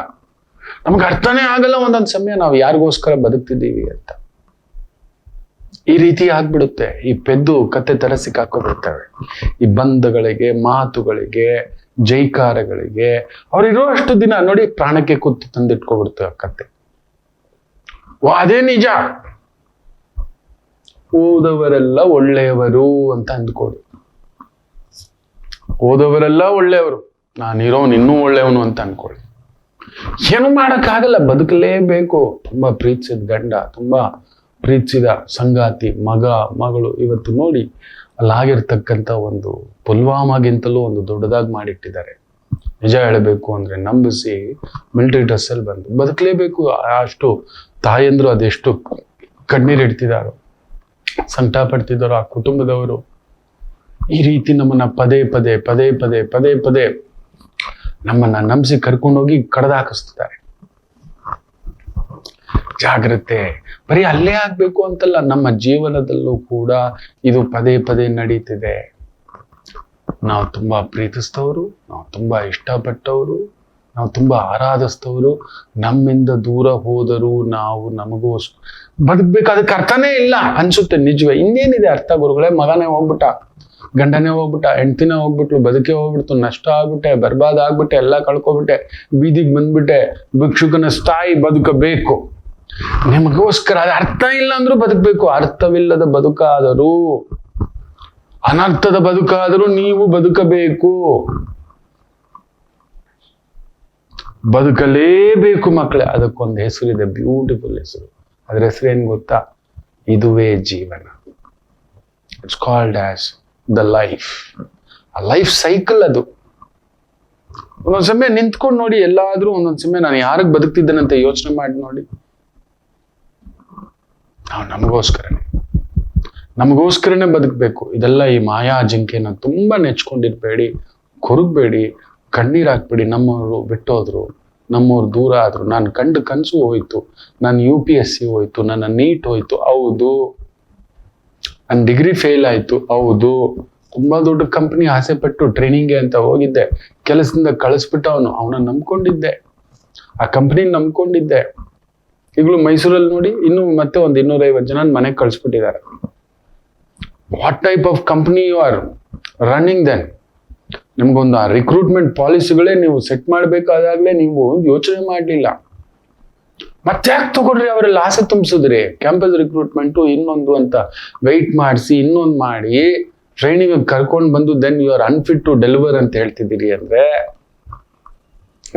Speaker 1: ನಮ್ಗೆ ಅರ್ಥನೇ ಆಗಲ್ಲ ಒಂದೊಂದು ಸಮಯ ನಾವು ಯಾರಿಗೋಸ್ಕರ ಬದುಕ್ತಿದ್ದೀವಿ ಅಂತ. ಈ ರೀತಿ ಆಗ್ಬಿಡುತ್ತೆ. ಈ ಪೆದ್ದು ಕತೆ ತರ ಸಿಕ್ಕಾಕೊಬಿಡ್ತವೆ. ಈ ಬಂಧಗಳಿಗೆ, ಮಾತುಗಳಿಗೆ, ಜೈಕಾರಗಳಿಗೆ ಅವ್ರಿರೋಷ್ಟು ದಿನ ನೋಡಿ ಪ್ರಾಣಕ್ಕೆ ಕೂತು ತಂದಿಟ್ಕೊಬಿಡ್ತವೆ ಕತೆ. ಅದೇ ನಿಜ. ಓದವರೆಲ್ಲ ಒಳ್ಳೆಯವರು ಅಂತ ಅಂದ್ಕೊಡು. ಓದವರೆಲ್ಲ ಒಳ್ಳೆಯವರು, ನಾನಿರೋನು ಇನ್ನೂ ಒಳ್ಳೆಯವನು ಅಂತ ಅನ್ಕೊಳ್ಳಿ. ಏನು ಮಾಡಕ್ಕಾಗಲ್ಲ, ಬದುಕಲೇಬೇಕು. ತುಂಬಾ ಪ್ರೀತಿಸಿದ ಗಂಡ, ತುಂಬಾ ಪ್ರೀತಿಸಿದ ಸಂಗಾತಿ, ಮಗ, ಮಗಳು ಇವತ್ತು ನೋಡಿ ಅಲ್ಲಾಗಿರ್ತಕ್ಕಂಥ ಒಂದು ಪುಲ್ವಾಮಾಗಿಂತಲೂ ಒಂದು ದೊಡ್ಡದಾಗಿ ಮಾಡಿಟ್ಟಿದ್ದಾರೆ. ನಿಜ ಹೇಳಬೇಕು ಅಂದ್ರೆ ನಂಬಿಸಿ ಮಿಲಿಟರಿ ಡ್ರೆಸ್ಸಲ್ಲಿ ಬಂದು ಬದುಕಲೇಬೇಕು. ಅಷ್ಟು ತಾಯಂದ್ರು ಅದೆಷ್ಟು ಕಣ್ಣೀರಿಡ್ತಿದಾರೋ, ಸಂಕಟ ಪಡ್ತಿದ್ದಾರೋ ಆ ಕುಟುಂಬದವರು. ಈ ರೀತಿ ನಮ್ಮನ್ನ ಪದೇ ಪದೇ ಪದೇ ಪದೇ ಪದೇ ಪದೇ ನಮ್ಮನ್ನ ನಂಬಿಸಿ ಕರ್ಕೊಂಡೋಗಿ ಕಡ್ದಾಕಿಸ್ತಿದ್ದಾರೆ. ಜಾಗ್ರತೆ. ಬರೀ ಅಲ್ಲೇ ಆಗ್ಬೇಕು ಅಂತಲ್ಲ, ನಮ್ಮ ಜೀವನದಲ್ಲೂ ಕೂಡ ಇದು ಪದೇ ಪದೇ ನಡೀತಿದೆ. ನಾವು ತುಂಬಾ ಪ್ರೀತಿಸ್ತವರು, ನಾವು ತುಂಬಾ ಇಷ್ಟಪಟ್ಟವರು, ನಾವು ತುಂಬಾ ಆರಾಧಿಸ್ತವರು ನಮ್ಮಿಂದ ದೂರ ಹೋದರು. ನಾವು ನಮಗೋಸ್ಕರ ಬದುಕ್ಬೇಕು, ಅದಕ್ಕೆ ಅರ್ಥನೇ ಇಲ್ಲ ಅನ್ಸುತ್ತೆ. ನಿಜವೇ, ಇನ್ನೇನಿದೆ ಅರ್ಥ ಗುರುಗಳೇ? ಮಗನೇ ಹೋಗ್ಬಿಟ್ಟ, ಗಂಡನೇ ಹೋಗ್ಬಿಟ್ಟ, ಹೆಂಡ್ತಿನೇ ಹೋಗ್ಬಿಟ್ಲು, ಬದುಕೆ ಹೋಗ್ಬಿಡ್ತು, ನಷ್ಟ ಆಗ್ಬಿಟ್ಟೆ, ಬರ್ಬಾದ್ ಆಗ್ಬಿಟ್ಟೆ, ಎಲ್ಲ ಕಳ್ಕೊಬಿಟ್ಟೆ, ಬೀದಿಗೆ ಬಂದ್ಬಿಟ್ಟೆ, ಭಿಕ್ಷುಕನ ಸ್ಥಾಯಿ ಬದುಕಬೇಕು ನಿಮಗೋಸ್ಕರ. ಅದು ಅರ್ಥ ಇಲ್ಲ ಅಂದ್ರೂ ಬದುಕಬೇಕು. ಅರ್ಥವಿಲ್ಲದ ಬದುಕಾದರೂ, ಅನರ್ಥದ ಬದುಕಾದರೂ ನೀವು ಬದುಕಬೇಕು. ಬದುಕಲೇಬೇಕು ಮಕ್ಕಳೇ. ಅದಕ್ಕೊಂದು ಹೆಸರಿದೆ, ಬ್ಯೂಟಿಫುಲ್ ಹೆಸರು. ಅದ್ರ ಹೆಸರು ಏನ್ ಗೊತ್ತಾ? ಇದುವೇ ಜೀವನ. It's called as the life. ಆ ಲೈಫ್ ಸೈಕಲ್ ಅದು. ಒಂದೊಂದ್ ಸಮಯ ನಿಂತ್ಕೊಂಡು ನೋಡಿ, ಎಲ್ಲಾದ್ರೂ ಒಂದೊಂದ್ ಸಮಯ ನಾನು ಯಾರಿಗೆ ಬದುಕ್ತಿದ್ದೇನಂತ ಯೋಚನೆ ಮಾಡಿ ನೋಡಿ. ನಾವು ನಮಗೋಸ್ಕರನೇ ಬದುಕಬೇಕು. ಇದೆಲ್ಲ ಈ ಮಾಯಾ ಜಿಂಕೆನ ತುಂಬಾ ನೆಚ್ಕೊಂಡಿರ್ಬೇಡಿ, ಕೊರಗಬೇಡಿ, ಕಣ್ಣೀರ್ ಹಾಕ್ಬೇಡಿ. ನಮ್ಮವರು ಬಿಟ್ಟೋದ್ರು, ನಮ್ಮವ್ರು ದೂರ ಆದ್ರು, ನಾನು ಕಂಡು ಕನಸು ಹೋಯ್ತು, ನನ್ನ UPSC ಹೋಯ್ತು, ನನ್ನ ನೀಟ್ ಹೋಯ್ತು, ಹೌದು. ನನ್ನ ಡಿಗ್ರಿ ಫೇಲ್ ಆಯ್ತು, ಹೌದು. ತುಂಬಾ ದೊಡ್ಡ ಕಂಪ್ನಿ ಆಸೆ ಪಟ್ಟು ಟ್ರೈನಿಂಗ್ಗೆ ಅಂತ ಹೋಗಿದ್ದೆ, ಕೆಲಸದಿಂದ ಕಳಿಸ್ಬಿಟ್ಟ ಅವನ ನಂಬ್ಕೊಂಡಿದ್ದೆ, ಆ ಕಂಪ್ನಿ ನಂಬ್ಕೊಂಡಿದ್ದೆ. ಈಗಲೂ ಮೈಸೂರಲ್ಲಿ ನೋಡಿ, ಇನ್ನು ಮತ್ತೆ ಒಂದು 250 ಜನ ಮನೆಗೆ ಕಳಿಸ್ಬಿಟ್ಟಿದ್ದಾರೆ. What type of company you are running then? ನಿಮ್ಗೊಂದು ಆ ರಿಕ್ರೂಟ್ಮೆಂಟ್ ಪಾಲಿಸಿಗಳೇ ನೀವು ಸೆಟ್ ಮಾಡ್ಬೇಕಾದಾಗ್ಲೇ ನೀವು ಯೋಚನೆ ಮಾಡ್ಲಿಲ್ಲ. ಮತ್ತೆ ಯಾಕೆ ತಗೊಳ್ರಿ? ಅವರೆಲ್ಲ ಆಸೆ ತುಂಬಿಸಿದ್ರಿ. ಕ್ಯಾಂಪಸ್ ರಿಕ್ರೂಟ್ಮೆಂಟು ಇನ್ನೊಂದು ಅಂತ ವೆಯ್ಟ್ ಮಾಡಿಸಿ, ಇನ್ನೊಂದು ಮಾಡಿ ಟ್ರೈನಿಂಗ್ ಕರ್ಕೊಂಡು ಬಂದು then you are unfit to deliver ಅಂತ ಹೇಳ್ತಿದ್ದೀರಿ ಅಂದ್ರೆ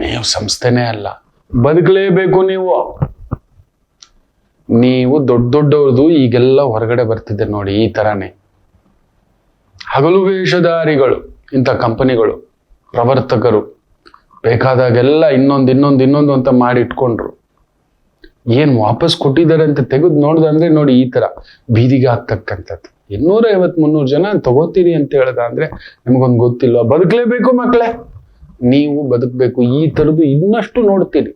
Speaker 1: ನೀವು ಸಂಸ್ಥೆನೇ ಅಲ್ಲ. ಬದುಕಲೇಬೇಕು ನೀವು ದೊಡ್ಡವ್ರದ್ದು ಈಗೆಲ್ಲ ಹೊರಗಡೆ ಬರ್ತಿದೆ ನೋಡಿ. ಈ ತರಾನೇ ಹಗಲು ವೇಷಧಾರಿಗಳು, ಇಂಥ ಕಂಪನಿಗಳು, ಪ್ರವರ್ತಕರು ಬೇಕಾದಾಗೆಲ್ಲ ಇನ್ನೊಂದು ಅಂತ ಮಾಡಿ ಇಟ್ಕೊಂಡ್ರು. ಏನ್ ವಾಪಸ್ ಕೊಟ್ಟಿದ್ದಾರೆ ಅಂತ ತೆಗೆದು ನೋಡ್ದಂದ್ರೆ ನೋಡಿ, ಈ ತರ ಬೀದಿಗೆ ಆಗ್ತಕ್ಕಂಥದ್ದು. 250-300 ಜನ ತಗೋತೀರಿ ಅಂತ ಹೇಳ್ದ ಅಂದ್ರೆ ನಿಮ್ಗೊಂದು ಗೊತ್ತಿಲ್ಲ. ಬದುಕಲೇಬೇಕು ಮಕ್ಕಳೇ, ನೀವು ಬದುಕಬೇಕು. ಈ ತರದ್ದು ಇನ್ನಷ್ಟು ನೋಡ್ತೀರಿ.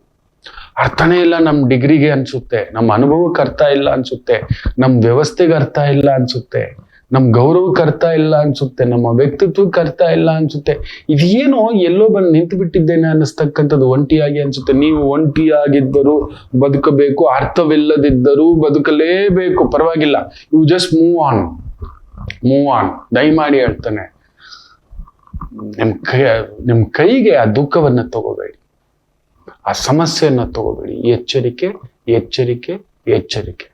Speaker 1: ಅರ್ಥನೇ ಇಲ್ಲ ನಮ್ಮ ಡಿಗ್ರಿಗೆ ಅನ್ಸುತ್ತೆ, ನಮ್ಮ ಅನುಭವಕ್ಕೆ ಅರ್ಥ ಇಲ್ಲ ಅನ್ಸುತ್ತೆ, ನಮ್ಮ ವ್ಯವಸ್ಥೆಗೆ ಅರ್ಥ ಇಲ್ಲ ಅನ್ಸುತ್ತೆ, ನಮ್ಮ ಗೌರವಕ್ಕೆ ಅರ್ಥ ಇಲ್ಲ ಅನ್ಸುತ್ತೆ, ನಮ್ಮ ವ್ಯಕ್ತಿತ್ವಕ್ಕೆ ಅರ್ಥ ಇಲ್ಲ ಅನ್ಸುತ್ತೆ. ಇದೇನೋ ಎಲ್ಲೋ ಬಂದು ನಿಂತು ಬಿಟ್ಟಿದ್ದೇನೆ ಅನ್ನಿಸ್ತಕ್ಕಂಥದ್ದು ಒಂಟಿಯಾಗಿ ಅನ್ಸುತ್ತೆ. ನೀವು ಒಂಟಿಯಾಗಿದ್ದರೂ ಬದುಕಬೇಕು, ಅರ್ಥವಿಲ್ಲದಿದ್ದರೂ ಬದುಕಲೇಬೇಕು. ಪರವಾಗಿಲ್ಲ, ಯು ಜಸ್ಟ್ ಮೂವ್ ಆನ್. ದಯಮಾಡಿ ಹೇಳ್ತಾನೆ, ನಿಮ್ ಕೈಗೆ ಆ ದುಃಖವನ್ನ ತಗೋಬೇಡಿ, ಆ ಸಮಸ್ಯೆಯನ್ನ ತಗೋಬೇಡಿ. ಎಚ್ಚರಿಕೆ.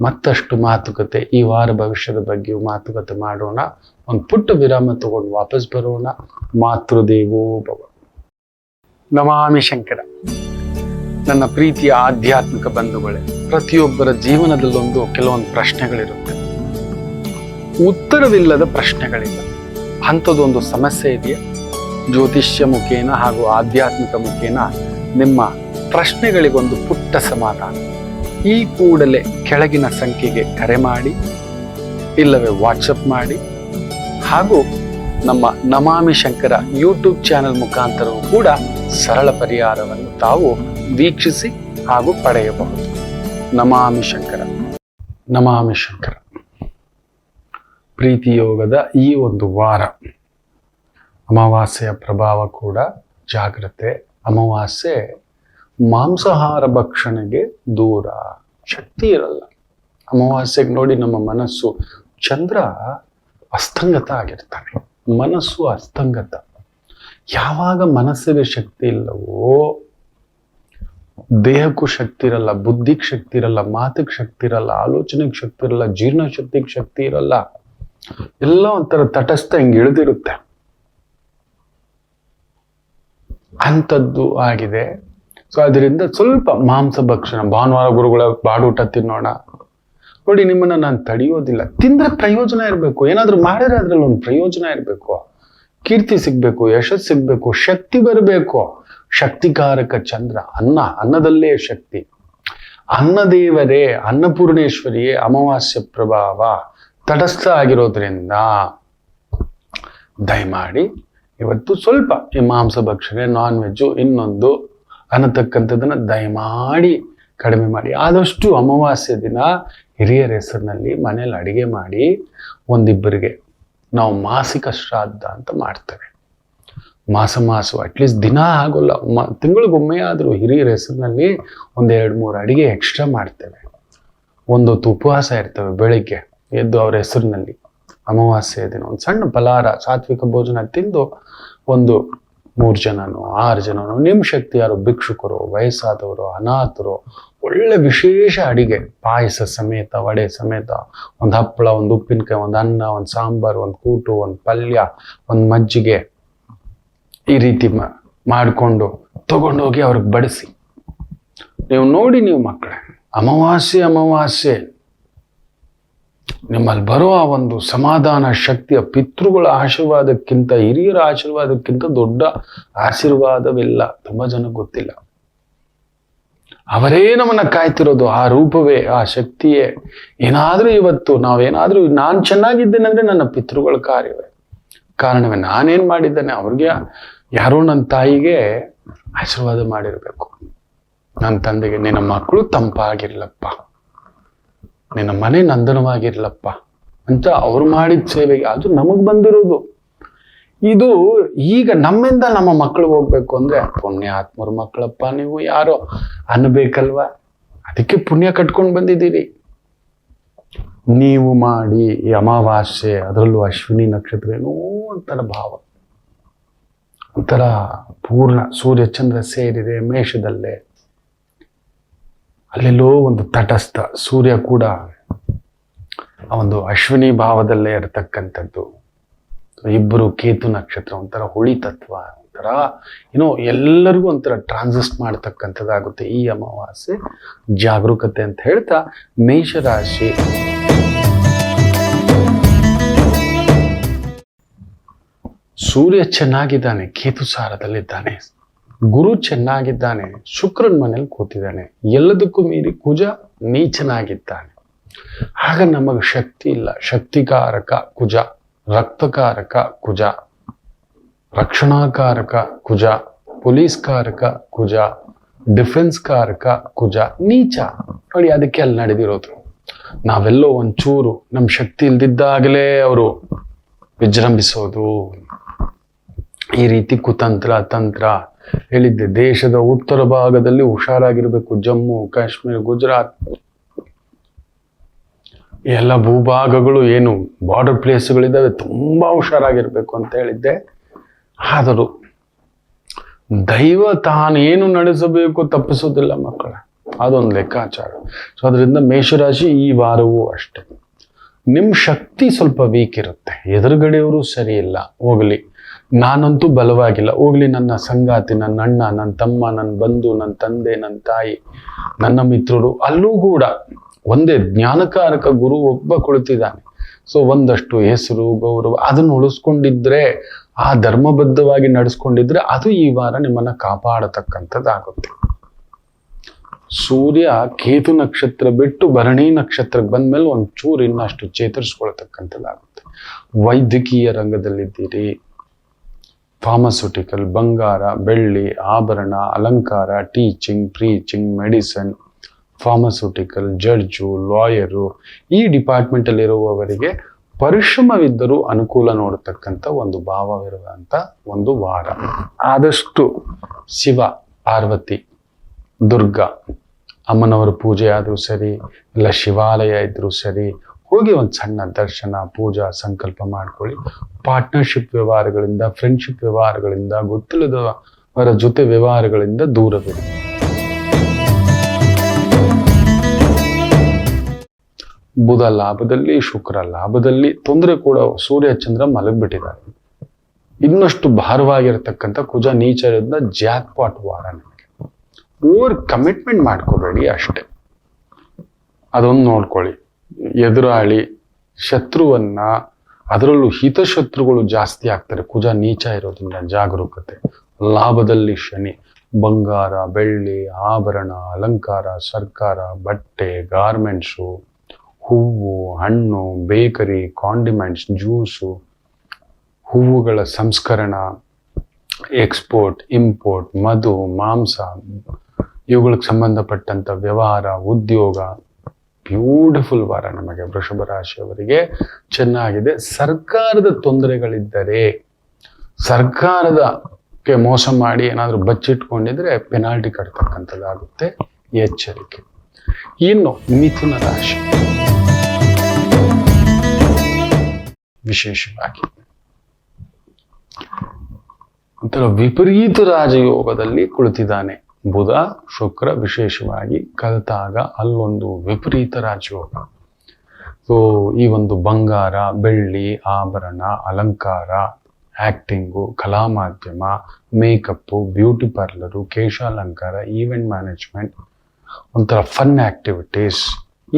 Speaker 1: ಮತ್ತಷ್ಟು ಮಾತುಕತೆ ಈ ವಾರ ಭವಿಷ್ಯದ ಬಗ್ಗೆಯೂ ಮಾತುಕತೆ ಮಾಡೋಣ. ಒಂದು ಪುಟ್ಟ ವಿರಾಮ ತಗೊಂಡು ವಾಪಸ್ ಬರೋಣ. ಮಾತೃದೇವೋ ಭವ. ನಮಾಮಿ ಶಂಕರ. ನನ್ನ ಪ್ರೀತಿಯ ಆಧ್ಯಾತ್ಮಿಕ ಬಂಧುಗಳೇ, ಪ್ರತಿಯೊಬ್ಬರ ಜೀವನದಲ್ಲೊಂದು ಕೆಲವೊಂದು ಪ್ರಶ್ನೆಗಳಿರುತ್ತೆ, ಉತ್ತರವಿಲ್ಲದ ಪ್ರಶ್ನೆಗಳಿಲ್ಲ. ಅಂಥದ್ದೊಂದು ಸಮಸ್ಯೆ ಇದೆಯಾ? ಜ್ಯೋತಿಷ್ಯ ಮುಖೇನ ಹಾಗೂ ಆಧ್ಯಾತ್ಮಿಕ ಮುಖೇನ ನಿಮ್ಮ ಪ್ರಶ್ನೆಗಳಿಗೊಂದು ಪುಟ್ಟ ಸಮಾಧಾನ. ಈ ಕೂಡಲೇ ಕೆಳಗಿನ ಸಂಖ್ಯೆಗೆ ಕರೆ ಮಾಡಿ, ಇಲ್ಲವೇ ವಾಟ್ಸಪ್ ಮಾಡಿ, ಹಾಗೂ ನಮ್ಮ ನಮಾಮಿ ಶಂಕರ ಯೂಟ್ಯೂಬ್ ಚಾನೆಲ್ ಮುಖಾಂತರವೂ ಕೂಡ ಸರಳ ಪರಿಹಾರವನ್ನು ತಾವು ವೀಕ್ಷಿಸಿ ಹಾಗೂ ಪಡೆಯಬಹುದು. ನಮಾಮಿ ಶಂಕರ. ಪ್ರೀತಿ ಯೋಗದ ಈ ಒಂದು ವಾರ ಅಮಾವಾಸ್ಯೆಯ ಪ್ರಭಾವ ಕೂಡ ಜಾಗ್ರತೆ. ಅಮಾವಾಸ್ಯೆ ಮಾಂಸಾಹಾರ ಭಕ್ಷಣೆಗೆ ದೂರ. ಶಕ್ತಿ ಇರಲ್ಲ. ಅಮಾವಾಸ್ಯೆಗೆ ನೋಡಿ ನಮ್ಮ ಮನಸ್ಸು, ಚಂದ್ರ ಅಸ್ತಂಗತ ಆಗಿರ್ತಾನೆ, ಮನಸ್ಸು ಅಸ್ತಂಗತ. ಯಾವಾಗ ಮನಸ್ಸಿಗೆ ಶಕ್ತಿ ಇಲ್ಲವೋ ದೇಹಕ್ಕೂ ಶಕ್ತಿ ಇರಲ್ಲ, ಬುದ್ಧಿಗೆ ಶಕ್ತಿ ಇರಲ್ಲ, ಮಾತಿಗೆ ಶಕ್ತಿ ಇರಲ್ಲ, ಆಲೋಚನೆಗೆ ಶಕ್ತಿ ಇರಲ್ಲ, ಜೀರ್ಣ ಶಕ್ತಿಗೆ ಶಕ್ತಿ ಇರಲ್ಲ. ಎಲ್ಲ ಒಂಥರ ತಟಸ್ಥ ಹಿಂಗೆ ಇಳಿದಿರುತ್ತೆ. ಅಂಥದ್ದು ಆಗಿದೆ. ಸೊ ಅದರಿಂದ ಸ್ವಲ್ಪ ಮಾಂಸ ಭಕ್ಷಣ, ಭಾನುವಾರ ಗುರುಗಳ ಬಾಡೂಟ ತಿನ್ನೋಣ. ನೋಡಿ, ನಿಮ್ಮನ್ನ ನಾನು ತಡೆಯೋದಿಲ್ಲ. ತಿಂದ್ರೆ ಪ್ರಯೋಜನ ಇರಬೇಕು, ಏನಾದ್ರೂ ಮಾಡಿದ್ರೆ ಅದ್ರಲ್ಲಿ ಒಂದು ಪ್ರಯೋಜನ ಇರಬೇಕು, ಕೀರ್ತಿ ಸಿಗ್ಬೇಕು, ಯಶಸ್ಸು ಸಿಗ್ಬೇಕು, ಶಕ್ತಿ ಬರಬೇಕು. ಶಕ್ತಿಕಾರಕ ಚಂದ್ರ, ಅನ್ನದಲ್ಲೇ ಶಕ್ತಿ. ಅನ್ನದೇವರೇ, ಅನ್ನಪೂರ್ಣೇಶ್ವರಿಯೇ ಅಮಾವಾಸ್ಯ ಪ್ರಭಾವ ತಟಸ್ಥ ಆಗಿರೋದ್ರಿಂದ ದಯಮಾಡಿ ಇವತ್ತು ಸ್ವಲ್ಪ ಈ ಮಾಂಸ ಭಕ್ಷಣೆ, ನಾನ್ ವೆಜ್ಜು, ಇನ್ನೊಂದು ಅನ್ನತಕ್ಕಂಥದ್ದನ್ನ ದಯಮಾಡಿ ಕಡಿಮೆ ಮಾಡಿ. ಆದಷ್ಟು ಅಮಾವಾಸ್ಯ ದಿನ ಹಿರಿಯರ ಹೆಸರಿನಲ್ಲಿ ಮನೇಲಿ ಅಡಿಗೆ ಮಾಡಿ ಒಂದಿಬ್ಬರಿಗೆ ನಾವು ಮಾಸಿಕ ಶ್ರಾದ್ದ ಅಂತ ಮಾಡ್ತೇವೆ. ಮಾಸ ಅಟ್ಲೀಸ್ಟ್ ದಿನ ಆಗೋಲ್ಲ, ತಿಂಗಳಿಗೊಮ್ಮೆ ಆದರೂ ಹಿರಿಯರ ಹೆಸರಿನಲ್ಲಿ 1-2-3 ಅಡಿಗೆ ಎಕ್ಸ್ಟ್ರಾ ಮಾಡ್ತೇವೆ. ಒಂದೊತ್ತು ಉಪವಾಸ ಇರ್ತವೆ, ಬೆಳಿಗ್ಗೆ ಎದ್ದು ಅವರ ಹೆಸರಿನಲ್ಲಿ ಅಮಾವಾಸ್ಯೆ ದಿನ ಒಂದು ಸಣ್ಣ ಫಲಾರ ಸಾತ್ವಿಕ ಭೋಜನ ತಿಂದು 3 ಜನನೋ 6 ಜನನೋ ನಿಮ್ಮ ಶಕ್ತಿ, ಯಾರು ಭಿಕ್ಷುಕರು, ವಯಸ್ಸಾದವರು, ಅನಾಥರು, ಒಳ್ಳೆ ವಿಶೇಷ ಅಡಿಗೆ, ಪಾಯಸ ಸಮೇತ, ವಡೆ ಸಮೇತ, ಒಂದು ಹಪ್ಪಳ, ಒಂದು ಉಪ್ಪಿನಕಾಯಿ, ಒಂದು ಅನ್ನ, ಒಂದು ಸಾಂಬಾರು, ಒಂದು ಕೂಟು, ಒಂದು ಪಲ್ಯ, ಒಂದು ಮಜ್ಜಿಗೆ, ಈ ರೀತಿ ಮಾಡಿಕೊಂಡು ತಗೊಂಡೋಗಿ ಅವ್ರಿಗೆ ಬಡಿಸಿ. ನೀವು ನೋಡಿ, ನೀವು ಮಕ್ಕಳೇ, ಅಮಾವಾಸ್ಯೆ ನಿಮ್ಮಲ್ಲಿ ಬರುವ ಒಂದು ಸಮಾಧಾನ ಶಕ್ತಿಯ ಪಿತೃಗಳ ಆಶೀರ್ವಾದಕ್ಕಿಂತ, ಹಿರಿಯರ ಆಶೀರ್ವಾದಕ್ಕಿಂತ ದೊಡ್ಡ ಆಶೀರ್ವಾದವಿಲ್ಲ. ತುಂಬಾ ಜನಕ್ಕೆ ಗೊತ್ತಿಲ್ಲ. ಅವರೇ ನಮ್ಮನ್ನ ಕಾಯ್ತಿರೋದು, ಆ ರೂಪವೇ, ಆ ಶಕ್ತಿಯೇ. ಏನಾದ್ರೂ ಇವತ್ತು ನಾವೇನಾದ್ರೂ ನಾನು ಚೆನ್ನಾಗಿದ್ದೇನೆ ಅಂದ್ರೆ ನನ್ನ ಪಿತೃಗಳ ಕಾರಣವೇ. ನಾನೇನ್ ಮಾಡಿದ್ದೇನೆ, ಅವ್ರಿಗೆ ಯಾರೋ ನನ್ನ ತಾಯಿಗೆ ಆಶೀರ್ವಾದ ಮಾಡಿರ್ಬೇಕು, ನನ್ನ ತಂದೆಗೆ ನಿನ್ನ ಮಕ್ಕಳು ತಂಪಾಗಿರ್ಲಪ್ಪ, ನಿನ್ನ ಮನೆ ನಂದನವಾಗಿರ್ಲಪ್ಪ ಅಂತ ಅವ್ರು ಮಾಡಿದ ಸೇವೆಗೆ ಅದು ನಮಗ್ ಬಂದಿರೋದು. ಇದು ಈಗ ನಮ್ಮಿಂದ ನಮ್ಮ ಮಕ್ಕಳು ಹೋಗ್ಬೇಕು ಅಂದ್ರೆ ಪುಣ್ಯ ಆತ್ಮರ ಮಕ್ಕಳಪ್ಪ ನೀವು ಯಾರೋ ಅನ್ಬೇಕಲ್ವಾ, ಅದಕ್ಕೆ ಪುಣ್ಯ ಕಟ್ಕೊಂಡು ಬಂದಿದ್ದೀರಿ. ನೀವು ಮಾಡಿ ಈ ಅಮಾವಾಸ್ಯೆ, ಅದರಲ್ಲೂ ಅಶ್ವಿನಿ ನಕ್ಷತ್ರ, ಏನೋ ಒಂಥರ ಭಾವ, ಒಂಥರ ಪೂರ್ಣ ಸೂರ್ಯಚಂದ್ರ ಸೇರಿದೆ ಮೇಷದಲ್ಲೇ, ಅಲ್ಲೆಲ್ಲೋ ಒಂದು ತಟಸ್ಥ ಸೂರ್ಯ ಕೂಡ ಆ ಒಂದು ಅಶ್ವಿನಿ ಭಾವದಲ್ಲೇ ಇರತಕ್ಕಂಥದ್ದು. ಇಬ್ಬರು ಕೇತು ನಕ್ಷತ್ರ, ಒಂಥರ ಹುಳಿ ತತ್ವ, ಒಂಥರ ಏನೋ ಎಲ್ಲರಿಗೂ ಒಂಥರ ಟ್ರಾನ್ಸಿಸ್ಟ್ ಮಾಡ್ತಕ್ಕಂಥದ್ದಾಗುತ್ತೆ ಈ ಅಮಾವಾಸ್ಯೆ. ಜಾಗರೂಕತೆ ಅಂತ ಹೇಳ್ತಾ, ಮೇಷರಾಶಿ ಸೂರ್ಯ ಚೆನ್ನಾಗಿದ್ದಾನೆ, ಕೇತು ಸಾರದಲ್ಲಿದ್ದಾನೆ, ಗುರು ಚೆನ್ನಾಗಿದ್ದಾನೆ, ಶುಕ್ರನ ಮನೇಲಿ ಕೂತಿದ್ದಾನೆ, ಎಲ್ಲದಕ್ಕೂ ಮೀರಿ ಕುಜ ನೀಚನಾಗಿದ್ದಾನೆ. ಆಗ ನಮಗೆ ಶಕ್ತಿ ಇಲ್ಲ. ಶಕ್ತಿಕಾರಕ ಕುಜ, ರಕ್ತಕಾರಕ ಕುಜ, ರಕ್ಷಣಾಕಾರಕ ಕುಜ, ಪೊಲೀಸ್ ಕಾರಕ ಕುಜ, ಡಿಫೆನ್ಸ್ ಕಾರಕ ಕುಜ ನೀಚ. ನೋಡಿ, ಅದಕ್ಕೆ ಅಲ್ಲಿ ನಡೆದಿರೋದು. ನಾವೆಲ್ಲೋ ಒಂಚೂರು ನಮ್ಮ ಶಕ್ತಿ ಇಲ್ದಿದ್ದಾಗಲೇ ಅವರು ವಿಜೃಂಭಿಸೋದು. ಈ ರೀತಿ ಕುತಂತ್ರ ತಂತ್ರ ಹೇಳಿದ್ದೆ. ದೇಶದ ಉತ್ತರ ಭಾಗದಲ್ಲಿ ಹುಷಾರಾಗಿರ್ಬೇಕು. ಜಮ್ಮು ಕಾಶ್ಮೀರ, ಗುಜರಾತ್, ಎಲ್ಲ ಭೂಭಾಗಗಳು ಏನು ಬಾರ್ಡರ್ ಪ್ಲೇಸ್ಗಳಿದ್ದಾವೆ, ತುಂಬಾ ಹುಷಾರಾಗಿರ್ಬೇಕು ಅಂತ ಹೇಳಿದ್ದೆ. ಆದರೂ ದೈವ ತಾನೇನು ನಡೆಸಬೇಕು ತಪ್ಪಿಸೋದಿಲ್ಲ ಮಕ್ಕಳ, ಅದೊಂದು ಲೆಕ್ಕಾಚಾರ. ಸೊ ಅದರಿಂದ ಮೇಷರಾಶಿ ಈ ವಾರವೂ ಅಷ್ಟೆ, ನಿಮ್ಮ ಶಕ್ತಿ ಸ್ವಲ್ಪ ವೀಕ್ ಇರುತ್ತೆ. ಎದುರುಗಡೆಯವರು ಸರಿ ಇಲ್ಲ, ಹೋಗ್ಲಿ, ನಾನಂತೂ ಬಲವಾಗಿಲ್ಲ, ಹೋಗ್ಲಿ, ನನ್ನ ಸಂಗಾತಿ, ನನ್ನ ಅಣ್ಣ, ನನ್ನ ತಮ್ಮ, ನನ್ನ ಬಂಧು, ನನ್ನ ತಂದೆ, ನನ್ನ ತಾಯಿ, ನನ್ನ ಮಿತ್ರರು, ಅಲ್ಲೂ ಕೂಡ ಒಂದೇ ಜ್ಞಾನಕಾರಕ ಗುರು ಒಬ್ಬ ಕುಳಿತಿದ್ದಾನೆ. ಸೊ ಒಂದಷ್ಟು ಹೆಸರು ಗೌರವ ಅದನ್ನು ಉಳಿಸ್ಕೊಂಡಿದ್ರೆ, ಆ ಧರ್ಮಬದ್ಧವಾಗಿ ನಡೆಸ್ಕೊಂಡಿದ್ರೆ ಅದು ಈ ವಾರ ನಿಮ್ಮನ್ನ ಕಾಪಾಡತಕ್ಕಂಥದ್ದಾಗುತ್ತೆ. ಸೂರ್ಯ ಕೇತು ನಕ್ಷತ್ರ ಬಿಟ್ಟು ಭರಣಿ ನಕ್ಷತ್ರಕ್ಕೆ ಬಂದ್ಮೇಲೆ ಒಂಚೂರು ಇನ್ನಷ್ಟು ಚೇತರಿಸ್ಕೊಳ್ತಕ್ಕಂಥದ್ದಾಗುತ್ತೆ. ವೈದ್ಯಕೀಯ ರಂಗದಲ್ಲಿದ್ದೀರಿ, ಫಾರ್ಮಸ್ಯೂಟಿಕಲ್, ಬಂಗಾರ, ಬೆಳ್ಳಿ, ಆಭರಣ, ಅಲಂಕಾರ, teaching, preaching, medicine, pharmaceutical, judge, lawyer, ಈ ಡಿಪಾರ್ಟ್ಮೆಂಟ್ ಅಲ್ಲಿರುವವರಿಗೆ ಪರಿಶ್ರಮವಿದ್ದರೂ ಅನುಕೂಲ ನೋಡತಕ್ಕಂಥ ಒಂದು ಭಾವವಿರುವಂತ ಒಂದು ವಾರ. ಆದಷ್ಟು ಶಿವ ಪಾರ್ವತಿ ದುರ್ಗಾ ಅಮ್ಮನವರ ಪೂಜೆ ಆದರೂ ಸರಿ, ಇಲ್ಲ ಶಿವಾಲಯ ಇದ್ರೂ ಸರಿ, ಹೋಗಿ ಒಂದು ಸಣ್ಣ ದರ್ಶನ, ಪೂಜಾ ಸಂಕಲ್ಪ ಮಾಡ್ಕೊಳ್ಳಿ. ಪಾರ್ಟ್ನರ್ಶಿಪ್ ವ್ಯವಹಾರಗಳಿಂದ, ಫ್ರೆಂಡ್ಶಿಪ್ ವ್ಯವಹಾರಗಳಿಂದ, ಗೊತ್ತಿಲ್ಲದವರ ಜೊತೆ ವ್ಯವಹಾರಗಳಿಂದ ದೂರವಿರಿ. ಬುಧ ಲಾಭದಲ್ಲಿ, ಶುಕ್ರ ಲಾಭದಲ್ಲಿ, ತೊಂದರೆ ಕೂಡ. ಸೂರ್ಯ ಚಂದ್ರ ಮಲಗಿಬಿಟ್ಟಿದ್ದಾರೆ. ಇನ್ನಷ್ಟು ಭಾರವಾಗಿರತಕ್ಕಂಥ ಕುಜ ನೀಚರಿಂದ ಜಾಕ್ ಪಾಟ್ ವಾರ. ನಿಮಗೆ ಓವರ್ ಕಮಿಟ್ಮೆಂಟ್ ಮಾಡ್ಕೋಬೇಡಿ ಅಷ್ಟೇ, ಅದೊಂದು ನೋಡ್ಕೊಳ್ಳಿ. ಎದುರಾಳಿ ಶತ್ರುವನ್ನ, ಅದರಲ್ಲೂ ಹಿತಶತ್ರುಗಳು ಜಾಸ್ತಿ ಆಗ್ತಾರೆ ಕುಜ ನೀಚ ಇರೋದ್ರಿಂದ ಜಾಗರೂಕತೆ. ಲಾಭದಲ್ಲಿ ಶನಿ, ಬಂಗಾರ, ಬೆಳ್ಳಿ, ಆಭರಣ, ಅಲಂಕಾರ, ಸರ್ಕಾರ, ಬಟ್ಟೆ, ಗಾರ್ಮೆಂಟ್ಸು, ಹೂವು, ಹಣ್ಣು, ಬೇಕರಿ, ಕಾಂಡಿಮೆಂಟ್ಸ್, ಜ್ಯೂಸು, ಹೂವುಗಳ ಸಂಸ್ಕರಣ, ಎಕ್ಸ್ಪೋರ್ಟ್, ಇಂಪೋರ್ಟ್, ಮಧು, ಮಾಂಸ, ಇವುಗಳಿಗೆ ಸಂಬಂಧಪಟ್ಟಂತ ವ್ಯವಹಾರ, ಉದ್ಯೋಗ. ಬ್ಯೂಟಿಫುಲ್ ವಾರ ನಮಗೆ ವೃಷಭ ರಾಶಿಯವರಿಗೆ ಚೆನ್ನಾಗಿದೆ. ಸರ್ಕಾರದ ತೊಂದರೆಗಳಿದ್ದರೆ, ಸರ್ಕಾರದಕ್ಕೆ ಮೋಸ ಮಾಡಿ ಏನಾದರೂ ಬಚ್ಚಿಟ್ಕೊಂಡಿದ್ರೆ ಪೆನಾಲ್ಟಿ ಕಟ್ತಕ್ಕಂಥದ್ದಾಗುತ್ತೆ, ಎಚ್ಚರಿಕೆ. ಇನ್ನು ಮಿಥುನ ರಾಶಿ ವಿಶೇಷವಾಗಿ ಒಂಥರ ವಿಪರೀತ ರಾಜಯೋಗದಲ್ಲಿ ಕುಳಿತಿದ್ದಾನೆ ಬುಧ, ಶುಕ್ರ. ವಿಶೇಷವಾಗಿ ಕಲಿತಾಗ ಅಲ್ಲೊಂದು ವಿಪರೀತ ರಾಜಯೋಗ. ಸೊ ಈ ಒಂದು ಬಂಗಾರ, ಬೆಳ್ಳಿ, ಆಭರಣ, ಅಲಂಕಾರ, ಆಕ್ಟಿಂಗು, ಕಲಾ ಮಾಧ್ಯಮ, ಮೇಕಪ್ಪು, ಬ್ಯೂಟಿ ಪಾರ್ಲರು, ಕೇಶಾಲಂಕಾರ, ಈವೆಂಟ್ ಮ್ಯಾನೇಜ್ಮೆಂಟ್, ಒಂಥರ ಫನ್ ಆಕ್ಟಿವಿಟೀಸ್,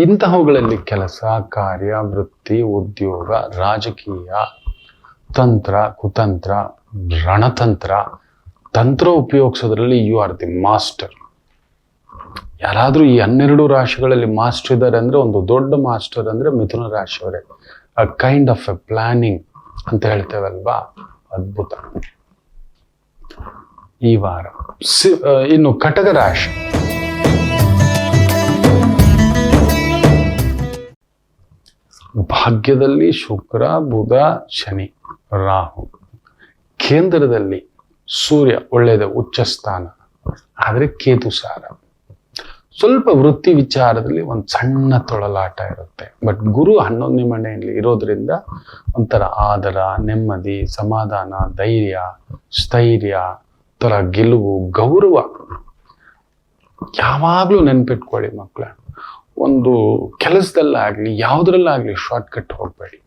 Speaker 1: ಇಂತಹವುಗಳಲ್ಲಿ ಕೆಲಸ ಕಾರ್ಯ, ವೃತ್ತಿ, ಉದ್ಯೋಗ, ರಾಜಕೀಯ, ತಂತ್ರ, ಕುತಂತ್ರ, ರಣತಂತ್ರ, ತಂತ್ರ ಉಪಯೋಗಿಸೋದ್ರಲ್ಲಿ ಯು ಆರ್ ದಿ ಮಾಸ್ಟರ್. ಯಾರಾದ್ರೂ ಈ 12 ರಾಶಿಗಳಲ್ಲಿ ಮಾಸ್ಟರ್ ಇದ್ದಾರೆ ಅಂದ್ರೆ, ಒಂದು ದೊಡ್ಡ ಮಾಸ್ಟರ್ ಅಂದ್ರೆ ಮಿಥುನ ರಾಶಿಯವರೇ. A kind of a planning ಅಂತ ಹೇಳ್ತೇವಲ್ವಾ, ಅದ್ಭುತ ಈ ವಾರ. ಇನ್ನು ಕಟಕ ರಾಶಿ ಭಾಗ್ಯದಲ್ಲಿ ಶುಕ್ರ, ಬುಧ, ಶನಿ, ರಾಹು. ಕೇಂದ್ರದಲ್ಲಿ ಸೂರ್ಯ ಒಳ್ಳೆಯದು, ಉಚ್ಚ ಸ್ಥಾನ. ಆದರೆ ಕೇತು ಸಾರ. ಸ್ವಲ್ಪ ವೃತ್ತಿ ವಿಚಾರದಲ್ಲಿ ಒಂದು ಸಣ್ಣ ತೊಳಲಾಟ ಇರುತ್ತೆ. ಬಟ್ ಗುರು 11ನೇ ಮನೆಯಲ್ಲಿ ಇರೋದ್ರಿಂದ ಒಂಥರ ಆದರ, ನೆಮ್ಮದಿ, ಸಮಾಧಾನ, ಧೈರ್ಯ, ಸ್ಥೈರ್ಯ, ತರ ಗೆಲುವು, ಗೌರವ. ಯಾವಾಗ್ಲೂ ನೆನ್ಪಿಟ್ಕೊಳ್ಳಿ ಮಕ್ಕಳ, ಒಂದು ಕೆಲಸದಲ್ಲಾಗ್ಲಿ ಯಾವುದ್ರಲ್ಲಾಗ್ಲಿ ಶಾರ್ಟ್ ಕಟ್ ಹೋಗ್ಬೇಡಿ.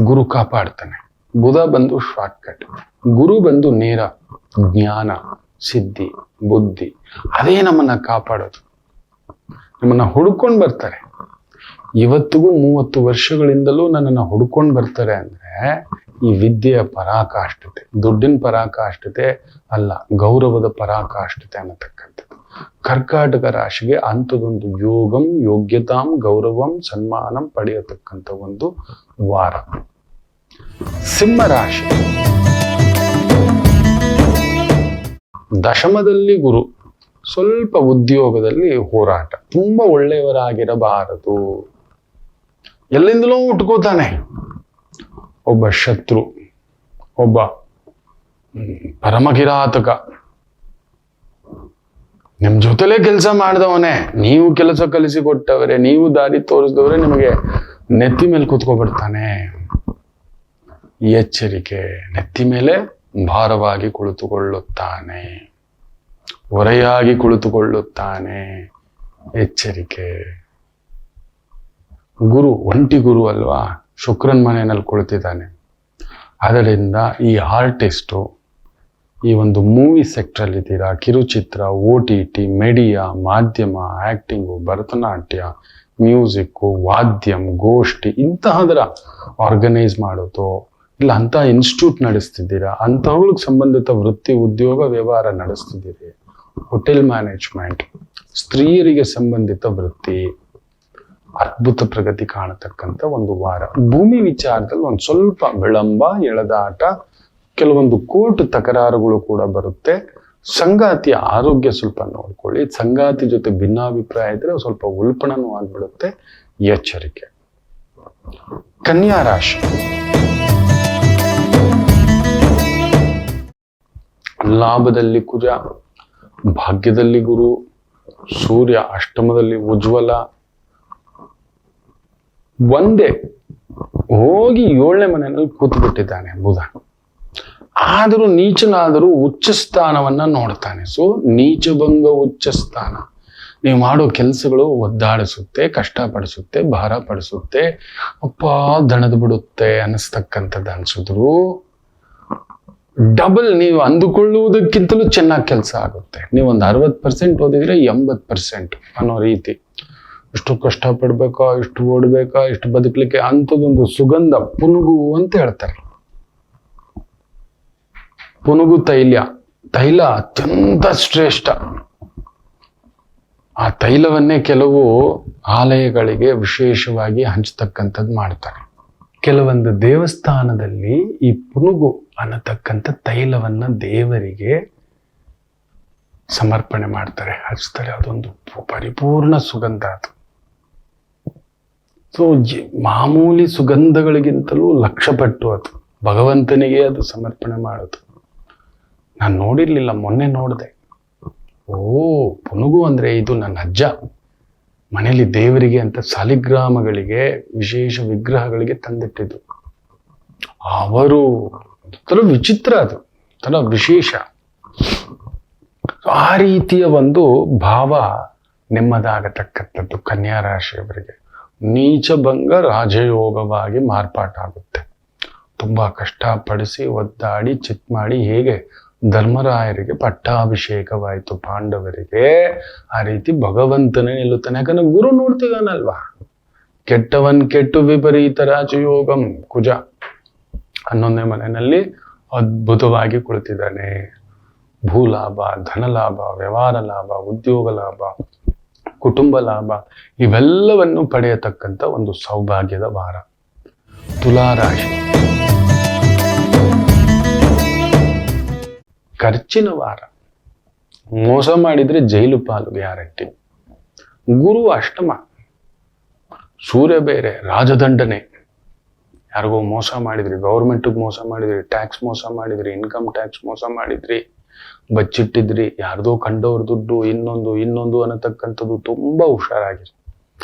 Speaker 1: ಗುರು ಕಾಪಾಡ್ತಾನೆ. ಬುಧ ಬಂದು ಶಾರ್ಟ್ ಕಟ್, ಗುರು ಬಂದು ನೇರ ಜ್ಞಾನ, ಸಿದ್ಧಿ, ಬುದ್ಧಿ. ಅದೇ ನಮ್ಮನ್ನ ಕಾಪಾಡೋದು. ನಮ್ಮನ್ನ ಹುಡ್ಕೊಂಡು ಬರ್ತಾರೆ. ಇವತ್ತಿಗೂ 30 ವರ್ಷಗಳಿಂದಲೂ ನನ್ನನ್ನು ಹುಡ್ಕೊಂಡು ಬರ್ತಾರೆ ಅಂದ್ರೆ ಈ ವಿದ್ಯೆಯ ಪರಾಕಾಷ್ಠತೆ, ದುಡ್ಡಿನ ಪರಾಕಾಷ್ಠತೆ ಅಲ್ಲ, ಗೌರವದ ಪರಾಕಾಷ್ಠತೆ ಅನ್ನತಕ್ಕಂಥದ್ದು. ಕರ್ಕಾಟಕ ರಾಶಿಗೆ ಅಂಥದೊಂದು ಯೋಗಂ, ಯೋಗ್ಯತಾಂ, ಗೌರವಂ, ಸನ್ಮಾನಂ ಪಡೆಯತಕ್ಕಂಥ ಒಂದು ವಾರ. ಸಿಂಹ ರಾಶಿ ದಶಮದಲ್ಲಿ ಗುರು, ಸ್ವಲ್ಪ ಉದ್ಯೋಗದಲ್ಲಿ ಹೋರಾಟ. ತುಂಬಾ ಒಳ್ಳೆಯವರಾಗಿರಬಾರದು. ಎಲ್ಲಿಂದಲೂ ಉಟ್ಕೋತಾನೆ ಒಬ್ಬ ಶತ್ರು, ಒಬ್ಬ ಪರಮಕಿರಾತಕ. ನಿಮ್ ಜೊತೆಲೇ ಕೆಲಸ ಮಾಡಿದವನೇ, ನೀವು ಕೆಲಸ ಕಲಿಸಿಕೊಟ್ಟವರೇ, ನೀವು ದಾರಿ ತೋರಿಸಿದವರೇ, ನಿಮಗೆ ನೆತ್ತಿ ಮೇಲೆ ಕೂತ್ಕೊಬಿಡ್ತಾನೆ. ಎಚ್ಚರಿಕೆ. ನೆತ್ತಿ ಮೇಲೆ ಭಾರವಾಗಿ ಕುಳಿತುಕೊಳ್ಳುತ್ತಾನೆ, ಹೊರೆಯಾಗಿ ಕುಳಿತುಕೊಳ್ಳುತ್ತಾನೆ. ಎಚ್ಚರಿಕೆ. ಗುರು ಒಂಟಿ ಗುರು ಅಲ್ವಾ, ಶುಕ್ರನ್ ಮನೆಯಲ್ಲಿ ಕುಳಿತಿದ್ದಾನೆ. ಅದರಿಂದ ಈ ಆರ್ಟಿಸ್ಟು, ಈ ಒಂದು ಮೂವಿ ಸೆಕ್ಟ್ರಲ್ಲಿ ಇದ್ದೀರಾ, ಕಿರುಚಿತ್ರ, OTT, ಮೀಡಿಯಾ, ಮಾಧ್ಯಮ, ಆಕ್ಟಿಂಗು, ಭರತನಾಟ್ಯ, ಮ್ಯೂಸಿಕ್ಕು, ವಾದ್ಯಂ, ಗೋಷ್ಠಿ, ಇಂತಹದರ ಆರ್ಗನೈಸ್ ಮಾಡೋದು, ಇಲ್ಲ ಅಂತ ಇನ್ಸ್ಟಿಟ್ಯೂಟ್ ನಡೆಸ್ತಿದ್ದೀರಾ, ಅಂತಹವುಗಳಿಗೆ ಸಂಬಂಧಿತ ವೃತ್ತಿ, ಉದ್ಯೋಗ, ವ್ಯವಹಾರ ನಡೆಸ್ತಿದ್ದೀರಿ, ಹೋಟೆಲ್ ಮ್ಯಾನೇಜ್ಮೆಂಟ್, ಸ್ತ್ರೀಯರಿಗೆ ಸಂಬಂಧಿತ ವೃತ್ತಿ, ಅದ್ಭುತ ಪ್ರಗತಿ ಕಾಣತಕ್ಕಂಥ ಒಂದು ವಾರ. ಭೂಮಿ ವಿಚಾರದಲ್ಲಿ ಒಂದು ಸ್ವಲ್ಪ ವಿಳಂಬ, ಎಳೆದಾಟ, ಕೆಲವೊಂದು ಕೋರ್ಟ್ ತಕರಾರುಗಳು ಕೂಡ ಬರುತ್ತೆ. ಸಂಗಾತಿಯ ಆರೋಗ್ಯ ಸ್ವಲ್ಪ ನೋಡ್ಕೊಳ್ಳಿ. ಸಂಗಾತಿ ಜೊತೆ ಭಿನ್ನಾಭಿಪ್ರಾಯ ಇದ್ರೆ ಸ್ವಲ್ಪ ಉಲ್ಪಣನೂ ಆಗ್ಬಿಡುತ್ತೆ. ಎಚ್ಚರಿಕೆ. ಕನ್ಯಾ ರಾಶಿ ಲಾಭದಲ್ಲಿ ಕುಜ, ಭಾಗ್ಯದಲ್ಲಿ ಗುರು, ಸೂರ್ಯ ಅಷ್ಟಮದಲ್ಲಿ ಉಜ್ವಲ, ಒಂದೇ ಹೋಗಿ 7ನೇ ಮನೆಯಲ್ಲಿ ಕೂತು ಬಿಟ್ಟಿದ್ದಾನೆ ಬುಧ. ಆದರೂ ನೀಚನಾದರೂ ಉಚ್ಚ ಸ್ಥಾನವನ್ನ ನೋಡ್ತಾನೆ. ಸೊ ನೀಚಭಂಗ ಉಚ್ಚ ಸ್ಥಾನ. ನೀವು ಮಾಡೋ ಕೆಲಸಗಳು ಒದ್ದಾಡಿಸುತ್ತೆ, ಕಷ್ಟಪಡಿಸುತ್ತೆ, ಭಾರ ಪಡಿಸುತ್ತೆ, ಅಪ್ಪ ದಣದ್ ಬಿಡುತ್ತೆ ಅನಿಸ್ತಕ್ಕಂಥದ್ದು ಅನ್ಸಿದ್ರು ಡಬಲ್ ನೀವು ಅಂದುಕೊಳ್ಳುವುದಕ್ಕಿಂತಲೂ ಚೆನ್ನಾಗಿ ಕೆಲಸ ಆಗುತ್ತೆ. ನೀವು ಒಂದು 60% ಓದಿದ್ರೆ 80% ಅನ್ನೋ ರೀತಿ. ಇಷ್ಟು ಕಷ್ಟಪಡ್ಬೇಕಾ, ಇಷ್ಟು ಓಡ್ಬೇಕಾ, ಇಷ್ಟು ಬದುಕಲಿಕ್ಕೆ ಅಂಥದ್ದೊಂದು ಸುಗಂಧ ಪುನುಗು ಅಂತ ಹೇಳ್ತಾರೆ. ಪುನುಗು ತೈಲ ಅತ್ಯಂತ ಶ್ರೇಷ್ಠ. ಆ ತೈಲವನ್ನೇ ಕೆಲವು ಆಲಯಗಳಿಗೆ ವಿಶೇಷವಾಗಿ ಹಂಚತಕ್ಕಂಥದ್ದು ಮಾಡ್ತಾರೆ. ಕೆಲವೊಂದು ದೇವಸ್ಥಾನದಲ್ಲಿ ಈ ಪುನುಗು ಅನ್ನತಕ್ಕಂಥ ತೈಲವನ್ನ ದೇವರಿಗೆ ಸಮರ್ಪಣೆ ಮಾಡ್ತಾರೆ, ಹಚ್ತಾರೆ. ಅದೊಂದು ಪರಿಪೂರ್ಣ ಸುಗಂಧ ಅದು. ಸೊ ಮಾಮೂಲಿ ಸುಗಂಧಗಳಿಗಿಂತಲೂ ಲಕ್ಷಪಟ್ಟು ಅದು ಭಗವಂತನಿಗೆ ಅದು ಸಮರ್ಪಣೆ ಮಾಡೋದು. ನಾನು ನೋಡಿರ್ಲಿಲ್ಲ, ಮೊನ್ನೆ ನೋಡಿದೆ. ಓ, ಪುನುಗು ಅಂದ್ರೆ ಇದು ನನ್ನ ಅಜ್ಜ ಮನೆಯಲ್ಲಿ ದೇವರಿಗೆ ಅಂತ ಸಾಲಿಗ್ರಾಮಗಳಿಗೆ, ವಿಶೇಷ ವಿಗ್ರಹಗಳಿಗೆ ತಂದಿಟ್ಟಿದ್ದು. ಅವರು ತರ ವಿಚಿತ್ರ, ಅದು ತರ ವಿಶೇಷ. ಆ ರೀತಿಯ ಒಂದು ಭಾವ ನೆಮ್ಮದಾಗತಕ್ಕಂಥದ್ದು ಕನ್ಯಾ ರಾಶಿಯವರಿಗೆ. ನೀಚಭಂಗ ರಾಜಯೋಗವಾಗಿ ಮಾರ್ಪಾಟಾಗುತ್ತೆ. ತುಂಬಾ ಕಷ್ಟಪಡಿಸಿ ಒದ್ದಾಡಿ ಚಿತ್ ಮಾಡಿ, ಹೇಗೆ ಧರ್ಮರಾಯರಿಗೆ ಪಟ್ಟಾಭಿಷೇಕವಾಯಿತು ಪಾಂಡವರಿಗೆ, ಆ ರೀತಿ ಭಗವಂತನೇ ನಿಲ್ಲುತ್ತಾನೆ. ಯಾಕಂದ್ರೆ ಗುರು ನೋಡ್ತಿದ್ದಾನಲ್ವಾ. ಕೆಟ್ಟವನ್ ಕೆಟ್ಟು ವಿಪರೀತ ರಾಜಯೋಗಂ ಕುಜ 11ನೇ ಮನೆಯಲ್ಲಿ ಅದ್ಭುತವಾಗಿ ಕುಳಿತಿದ್ದಾನೆ. ಭೂಲಾಭ, ಧನಲಾಭ, ವ್ಯವಹಾರ ಲಾಭ, ಉದ್ಯೋಗ ಲಾಭ, ಕುಟುಂಬ ಲಾಭ ಇವೆಲ್ಲವನ್ನು ಪಡೆಯತಕ್ಕಂಥ ಒಂದು ಸೌಭಾಗ್ಯದ ವಾರ. ತುಲಾರಾಶಿ ಖರ್ಚಿನ ವಾರ. ಮೋಸ ಮಾಡಿದ್ರೆ ಜೈಲು ಪಾಲು ಗ್ಯಾರಂಟಿ. ಗುರು ಅಷ್ಟಮ, ಸೂರ್ಯ ಬೇರೆ, ರಾಜದಂಡನೆ. ಯಾರಿಗೋ ಮೋಸ ಮಾಡಿದ್ರಿ, ಗೌರ್ಮೆಂಟ್ಗೆ ಮೋಸ ಮಾಡಿದ್ರಿ, ಟ್ಯಾಕ್ಸ್ ಮೋಸ ಮಾಡಿದ್ರಿ, ಇನ್ಕಮ್ ಟ್ಯಾಕ್ಸ್ ಮೋಸ ಮಾಡಿದ್ರಿ, ಬಚ್ಚಿಟ್ಟಿದ್ರಿ, ಯಾರ್ದೋ ಕಂಡವ್ರ ದುಡ್ಡು, ಇನ್ನೊಂದು ಅನ್ನತಕ್ಕಂಥದ್ದು ತುಂಬಾ ಹುಷಾರಾಗಿರಿ.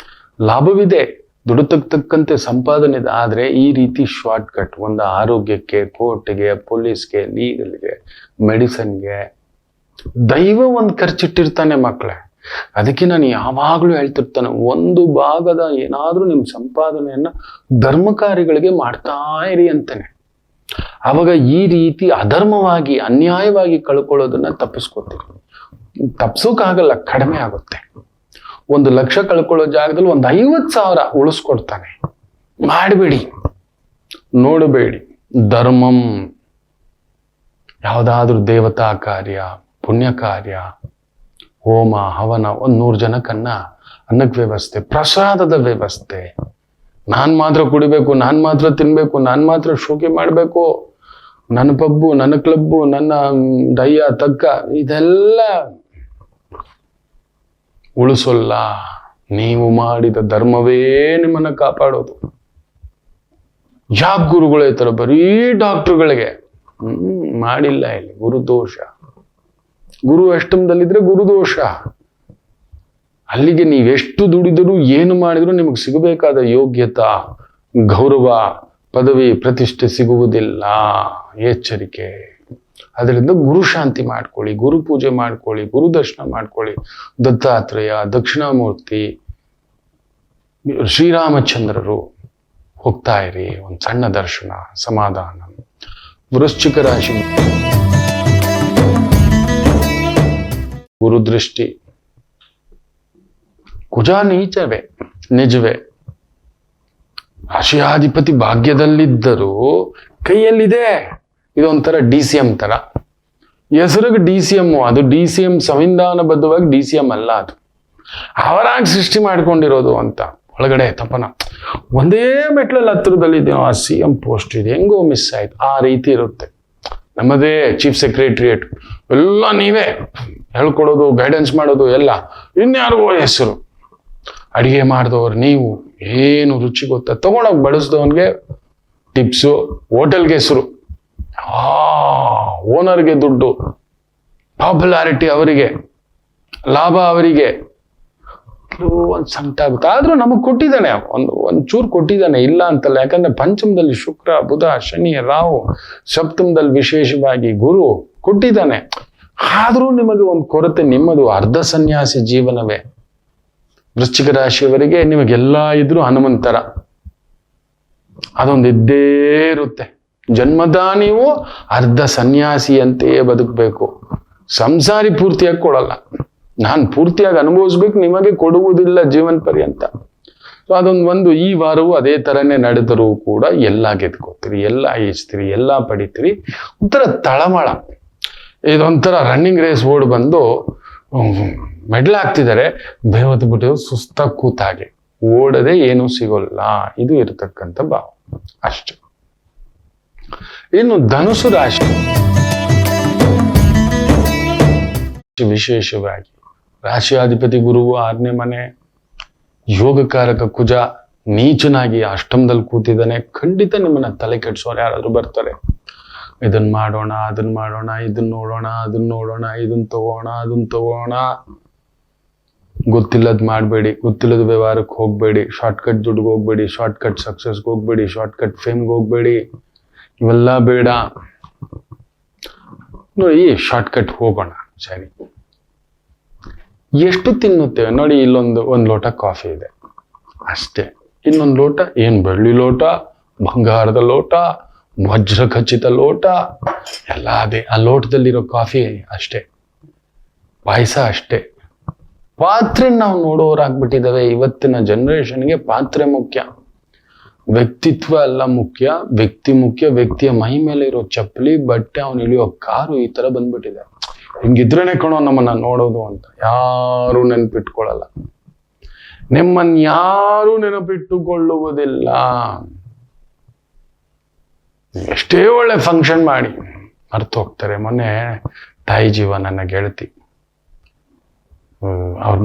Speaker 1: ಲಾಭವಿದೆ, ದುಡಿತಕ್ಕಂತೆ ಸಂಪಾದನೆ ಇದೆ. ಆದ್ರೆ ಈ ರೀತಿ ಶಾರ್ಟ್ ಕಟ್, ಒಂದು ಆರೋಗ್ಯಕ್ಕೆ, ಕೋರ್ಟ್ಗೆ, ಪೊಲೀಸ್ಗೆ, ಲೀಗಲ್ಗೆ, ಮೆಡಿಸನ್ಗೆ ದೈವ ಒಂದು ಖರ್ಚಿಟ್ಟಿರ್ತಾನೆ ಮಕ್ಕಳೇ. ಅದಕ್ಕೆ ನಾನು ಯಾವಾಗ್ಲೂ ಹೇಳ್ತಿರ್ತಾನೆ, ಒಂದು ಭಾಗದ ಏನಾದ್ರೂ ನಿಮ್ ಸಂಪಾದನೆಯನ್ನ ಧರ್ಮ ಕಾರ್ಯಗಳಿಗೆ ಮಾಡ್ತಾ ಇರಿ ಅಂತಾನೆ. ಅವಾಗ ಈ ರೀತಿ ಅಧರ್ಮವಾಗಿ, ಅನ್ಯಾಯವಾಗಿ ಕಳ್ಕೊಳ್ಳೋದನ್ನ ತಪ್ಪಿಸ್ಕೊತೀವಿ. ತಪ್ಸೋಕ್ಕಾಗಲ್ಲ, ಕಡಿಮೆ ಆಗುತ್ತೆ. 1 ಲಕ್ಷ ಕಳ್ಕೊಳ್ಳೋ ಜಾಗದಲ್ಲಿ ಒಂದು 50,000 ಉಳಿಸ್ಕೊಡ್ತಾನೆ. ಮಾಡಬೇಡಿ, ನೋಡಬೇಡಿ. ಧರ್ಮಂ, ಯಾವುದಾದ್ರೂ ದೇವತಾ ಕಾರ್ಯ, ಪುಣ್ಯ ಕಾರ್ಯ, ಹೋಮ ಹವನ, 100 ಜನಕ್ಕನ್ನ ಅನ್ನಕ್ಕೆ ವ್ಯವಸ್ಥೆ, ಪ್ರಸಾದದ ವ್ಯವಸ್ಥೆ. ನಾನ್ ಮಾತ್ರ ಕುಡಿಬೇಕು, ನಾನ್ ಮಾತ್ರ ತಿನ್ಬೇಕು, ನಾನ್ ಮಾತ್ರ ಶೋಕಿ ಮಾಡಬೇಕು, ನನ್ನ ಪಬ್ಬು, ನನ್ನ ಕ್ಲಬ್ಬು, ನನ್ನ ದಯ್ಯ ತಕ್ಕ, ಇದೆಲ್ಲ ಉಳಿಸೋಲ್ಲ. ನೀವು ಮಾಡಿದ ಧರ್ಮವೇ ನಿಮ್ಮನ್ನ ಕಾಪಾಡೋದು. ಯಾಕೆ ಗುರುಗಳೇ ತರ ಬರೀ ಡಾಕ್ಟರ್ಗಳಿಗೆ ಮಾಡಿಲ್ಲ? ಇಲ್ಲಿ ಗುರುದೋಷ. ಗುರು ಅಷ್ಟಮದಲ್ಲಿದ್ರೆ ಗುರುದೋಷ. ಅಲ್ಲಿಗೆ ನೀವೆಷ್ಟು ದುಡಿದರೂ ಏನು ಮಾಡಿದ್ರು ನಿಮಗೆ ಸಿಗಬೇಕಾದ ಯೋಗ್ಯತಾ, ಗೌರವ, ಪದವಿ, ಪ್ರತಿಷ್ಠೆ ಸಿಗುವುದಿಲ್ಲ. ಎಚ್ಚರಿಕೆ. ಅದರಿಂದ ಗುರು ಶಾಂತಿ ಮಾಡ್ಕೊಳ್ಳಿ, ಗುರು ಪೂಜೆ ಮಾಡ್ಕೊಳ್ಳಿ, ಗುರು ದರ್ಶನ ಮಾಡ್ಕೊಳ್ಳಿ. ದತ್ತಾತ್ರೇಯ, ದಕ್ಷಿಣಾಮೂರ್ತಿ, ಶ್ರೀರಾಮಚಂದ್ರರು ಹೋಗ್ತಾ ಇರಿ. ಒಂದು ಸಣ್ಣ ದರ್ಶನ, ಸಮಾಧಾನ. ವೃಶ್ಚಿಕ ರಾಶಿ ಗುರುದೃಷ್ಟಿ. ಕುಜ ನೀಚವೇ, ನಿಜವೇ. ರಾಶಿಯಾಧಿಪತಿ ಭಾಗ್ಯದಲ್ಲಿದ್ದರೂ ಕೈಯಲ್ಲಿದೆ. ಇದೊಂಥರ DCM ತರ. ಹೆಸರಿಗೆ DCM, ಅದು DCM ಸಂವಿಧಾನಬದ್ಧವಾಗಿ DCM ಅಲ್ಲ. ಅದು ಅವರಾಗಿ ಸೃಷ್ಟಿ ಮಾಡ್ಕೊಂಡಿರೋದು ಅಂತ. ಒಳಗಡೆ ತಪ್ಪನ ಒಂದೇ ಮೆಟ್ಲಲ್ಲಿ ಹತ್ರದಲ್ಲಿದ್ದೀನೋ, ಆ CM ಪೋಸ್ಟ್ ಇದೆ, ಹೆಂಗೋ ಮಿಸ್ ಆಯ್ತು, ಆ ರೀತಿ ಇರುತ್ತೆ. ನಮ್ಮದೇ ಚೀಫ್ ಸೆಕ್ರೆಟರಿಯೇಟ್, ಎಲ್ಲ ನೀವೇ ಹೇಳ್ಕೊಡೋದು, ಗೈಡೆನ್ಸ್ ಮಾಡೋದು ಎಲ್ಲ ಇನ್ಯಾರಿಗೋ ಹೆಸರು. ಅಡಿಗೆ ಮಾಡಿದವ್ರು ನೀವು, ಏನು ರುಚಿ ಗೊತ್ತಾ, ತಗೊಂಡೋಗಿ ಬಡಿಸ್ದವನ್ಗೆ ಟಿಪ್ಸು, ಹೋಟೆಲ್ಗೆ ಹೆಸರು, ಓನರ್ಗೆ ದುಡ್ಡು, ಪಾಪ್ಯುಲಾರಿಟಿ ಅವರಿಗೆ. ಲಾಭ ಅವರಿಗೆ ಒಂದು ಸಂಕಟ ಆಗುತ್ತೆ. ಆದ್ರೂ ನಮಗ್ ಕೊಟ್ಟಿದ್ದಾನೆ, ಒಂದು ಚೂರು ಕೊಟ್ಟಿದ್ದಾನೆ, ಇಲ್ಲ ಅಂತಲ್ಲ. ಯಾಕಂದ್ರೆ ಪಂಚಮದಲ್ಲಿ ಶುಕ್ರ, ಬುಧ, ಶನಿ, ರಾಹು, ಸಪ್ತಮದಲ್ಲಿ ವಿಶೇಷವಾಗಿ ಗುರು ಕೊಟ್ಟಿದ್ದಾನೆ. ಆದ್ರೂ ನಿಮಗೆ ಒಂದು ಕೊರತೆ, ನಿಮ್ಮದು ಅರ್ಧ ಸನ್ಯಾಸಿ ಜೀವನವೇ. ವೃಶ್ಚಿಕ ರಾಶಿಯವರಿಗೆ ನಿಮಗೆಲ್ಲ ಇದ್ರು ಹನುಮಂತರ, ಅದೊಂದು ಇದ್ದೇ ಇರುತ್ತೆ. ಜನ್ಮದ ನೀವು ಅರ್ಧ ಸನ್ಯಾಸಿಯಂತೆಯೇ ಬದುಕಬೇಕು. ಸಂಸಾರಿ ಪೂರ್ತಿಯಾಗಿ ಕೊಡಲ್ಲ, ನಾನು ಪೂರ್ತಿಯಾಗಿ ಅನುಭವಿಸ್ಬೇಕು, ನಿಮಗೆ ಕೊಡುವುದಿಲ್ಲ ಜೀವನ ಪರ್ಯಂತ. ಸೊ ಒಂದು ಈ ವಾರವೂ ಅದೇ ತರನೇ ನಡೆದರೂ ಕೂಡ ಎಲ್ಲ ಗೆದ್ಕೋತೀರಿ, ಎಲ್ಲ ಈಜ್ತೀರಿ, ಎಲ್ಲ ಪಡಿತೀರಿ. ಒಂಥರ ತಳಮಳ, ಇದೊಂಥರ ರನ್ನಿಂಗ್ ರೇಸ್ ಓಡ್ ಬಂದು ಮೆಡ್ಲ್ ಆಗ್ತಿದ್ದಾರೆ, ಬೇವತ್ತು ಬಿಟ್ಟು ಸುಸ್ತಾಗಿ ಕೂತಾಗೆ, ಓಡದೆ ಏನೂ ಸಿಗೋಲ್ಲ, ಇದು ಇರತಕ್ಕಂಥ ಭಾವ ಅಷ್ಟೆ. ಇನ್ನು ಧನುಸು ರಾಶಿ ವಿಶೇಷವಾಗಿ ರಾಶಿಯಾಧಿಪತಿ ಗುರುವು 6ನೇ ಮನೆ, ಯೋಗಕಾರಕ ಕುಜ ನೀಚನಾಗಿ ಅಷ್ಟಮದಲ್ಲಿ ಕೂತಿದ್ದಾನೆ. ಖಂಡಿತ ನಿಮ್ಮನ್ನ ತಲೆ ಕೆಡ್ಸೋರು ಯಾರಾದ್ರೂ ಬರ್ತಾರೆ. ಇದನ್ನ ಮಾಡೋಣ, ಅದನ್ನ ಮಾಡೋಣ, ಇದನ್ನ ನೋಡೋಣ, ಅದನ್ನ ನೋಡೋಣ, ಇದನ್ನ ತಗೋಣ, ಅದನ್ನ ತಗೋಣ. ಗೊತ್ತಿಲ್ಲದ್ ಮಾಡಬೇಡಿ, ಗೊತ್ತಿಲ್ಲದ ವ್ಯವಹಾರಕ್ಕೆ ಹೋಗ್ಬೇಡಿ, ಶಾರ್ಟ್ಕಟ್ ದುಡ್ಡಿಗೆ ಹೋಗ್ಬೇಡಿ, ಶಾರ್ಟ್ಕಟ್ ಸಕ್ಸಸ್ಗೆ ಹೋಗ್ಬೇಡಿ, ಶಾರ್ಟ್ಕಟ್ ಫೇಮ್ಗೆ ಹೋಗ್ಬೇಡಿ, ಇವೆಲ್ಲ ಬೇಡ. ನೋಡಿ, ಶಾರ್ಟ್ಕಟ್ ಹೋಗೋಣ, ಸರಿ. ಎಷ್ಟು ತಿನ್ನುತ್ತೇವೆ ನೋಡಿ, ಒಂದು ಲೋಟ ಕಾಫಿ ಇದೆ ಅಷ್ಟೇ. ಇನ್ನೊಂದು ಲೋಟ ಏನ್ ಬೆಳ್ಳಿ ಲೋಟ, ಬಂಗಾರದ ಲೋಟ, ವಜ್ರ ಖಚಿತ ಲೋಟ, ಎಲ್ಲ ಅದೇ. ಆ ಲೋಟದಲ್ಲಿರೋ ಕಾಫಿ ಅಷ್ಟೇ, ಪಾಯಸ ಅಷ್ಟೇ. ಪಾತ್ರೆ ನಾವು ನೋಡೋರಾಗ್ಬಿಟ್ಟಿದ್ದಾವೆ ಇವತ್ತಿನ ಜನರೇಷನ್ಗೆ. ಪಾತ್ರೆ ಮುಖ್ಯ, ವ್ಯಕ್ತಿತ್ವ ಅಲ್ಲ ಮುಖ್ಯ. ವ್ಯಕ್ತಿ ಮುಖ್ಯ. ವ್ಯಕ್ತಿಯ ಮೈ ಮೇಲೆ ಇರೋ ಚಪ್ಪಲಿ, ಬಟ್ಟೆ, ಅವನು ಇಳಿಯೋ ಕಾರು, ಈ ತರ ಬಂದ್ಬಿಟ್ಟಿದೆ. ಹಿಂಗಿದ್ರೇನೆ ಕಣೋ ನಮ್ಮನ್ನ ನೋಡೋದು ಅಂತ. ಯಾರು ನೆನಪಿಟ್ಕೊಳ್ಳಲ್ಲ, ನಿಮ್ಮನ್ನ ಯಾರು ನೆನಪಿಟ್ಟುಕೊಳ್ಳುವುದಿಲ್ಲ. ಎಷ್ಟೇ ಒಳ್ಳೆ ಫಂಕ್ಷನ್ ಮಾಡಿ ಮರ್ತು ಹೋಗ್ತಾರೆ. ಮೊನ್ನೆ ತಾಯಿ ಜೀವ ನನ್ನ ಗೆಳತಿ, ಅವ್ರ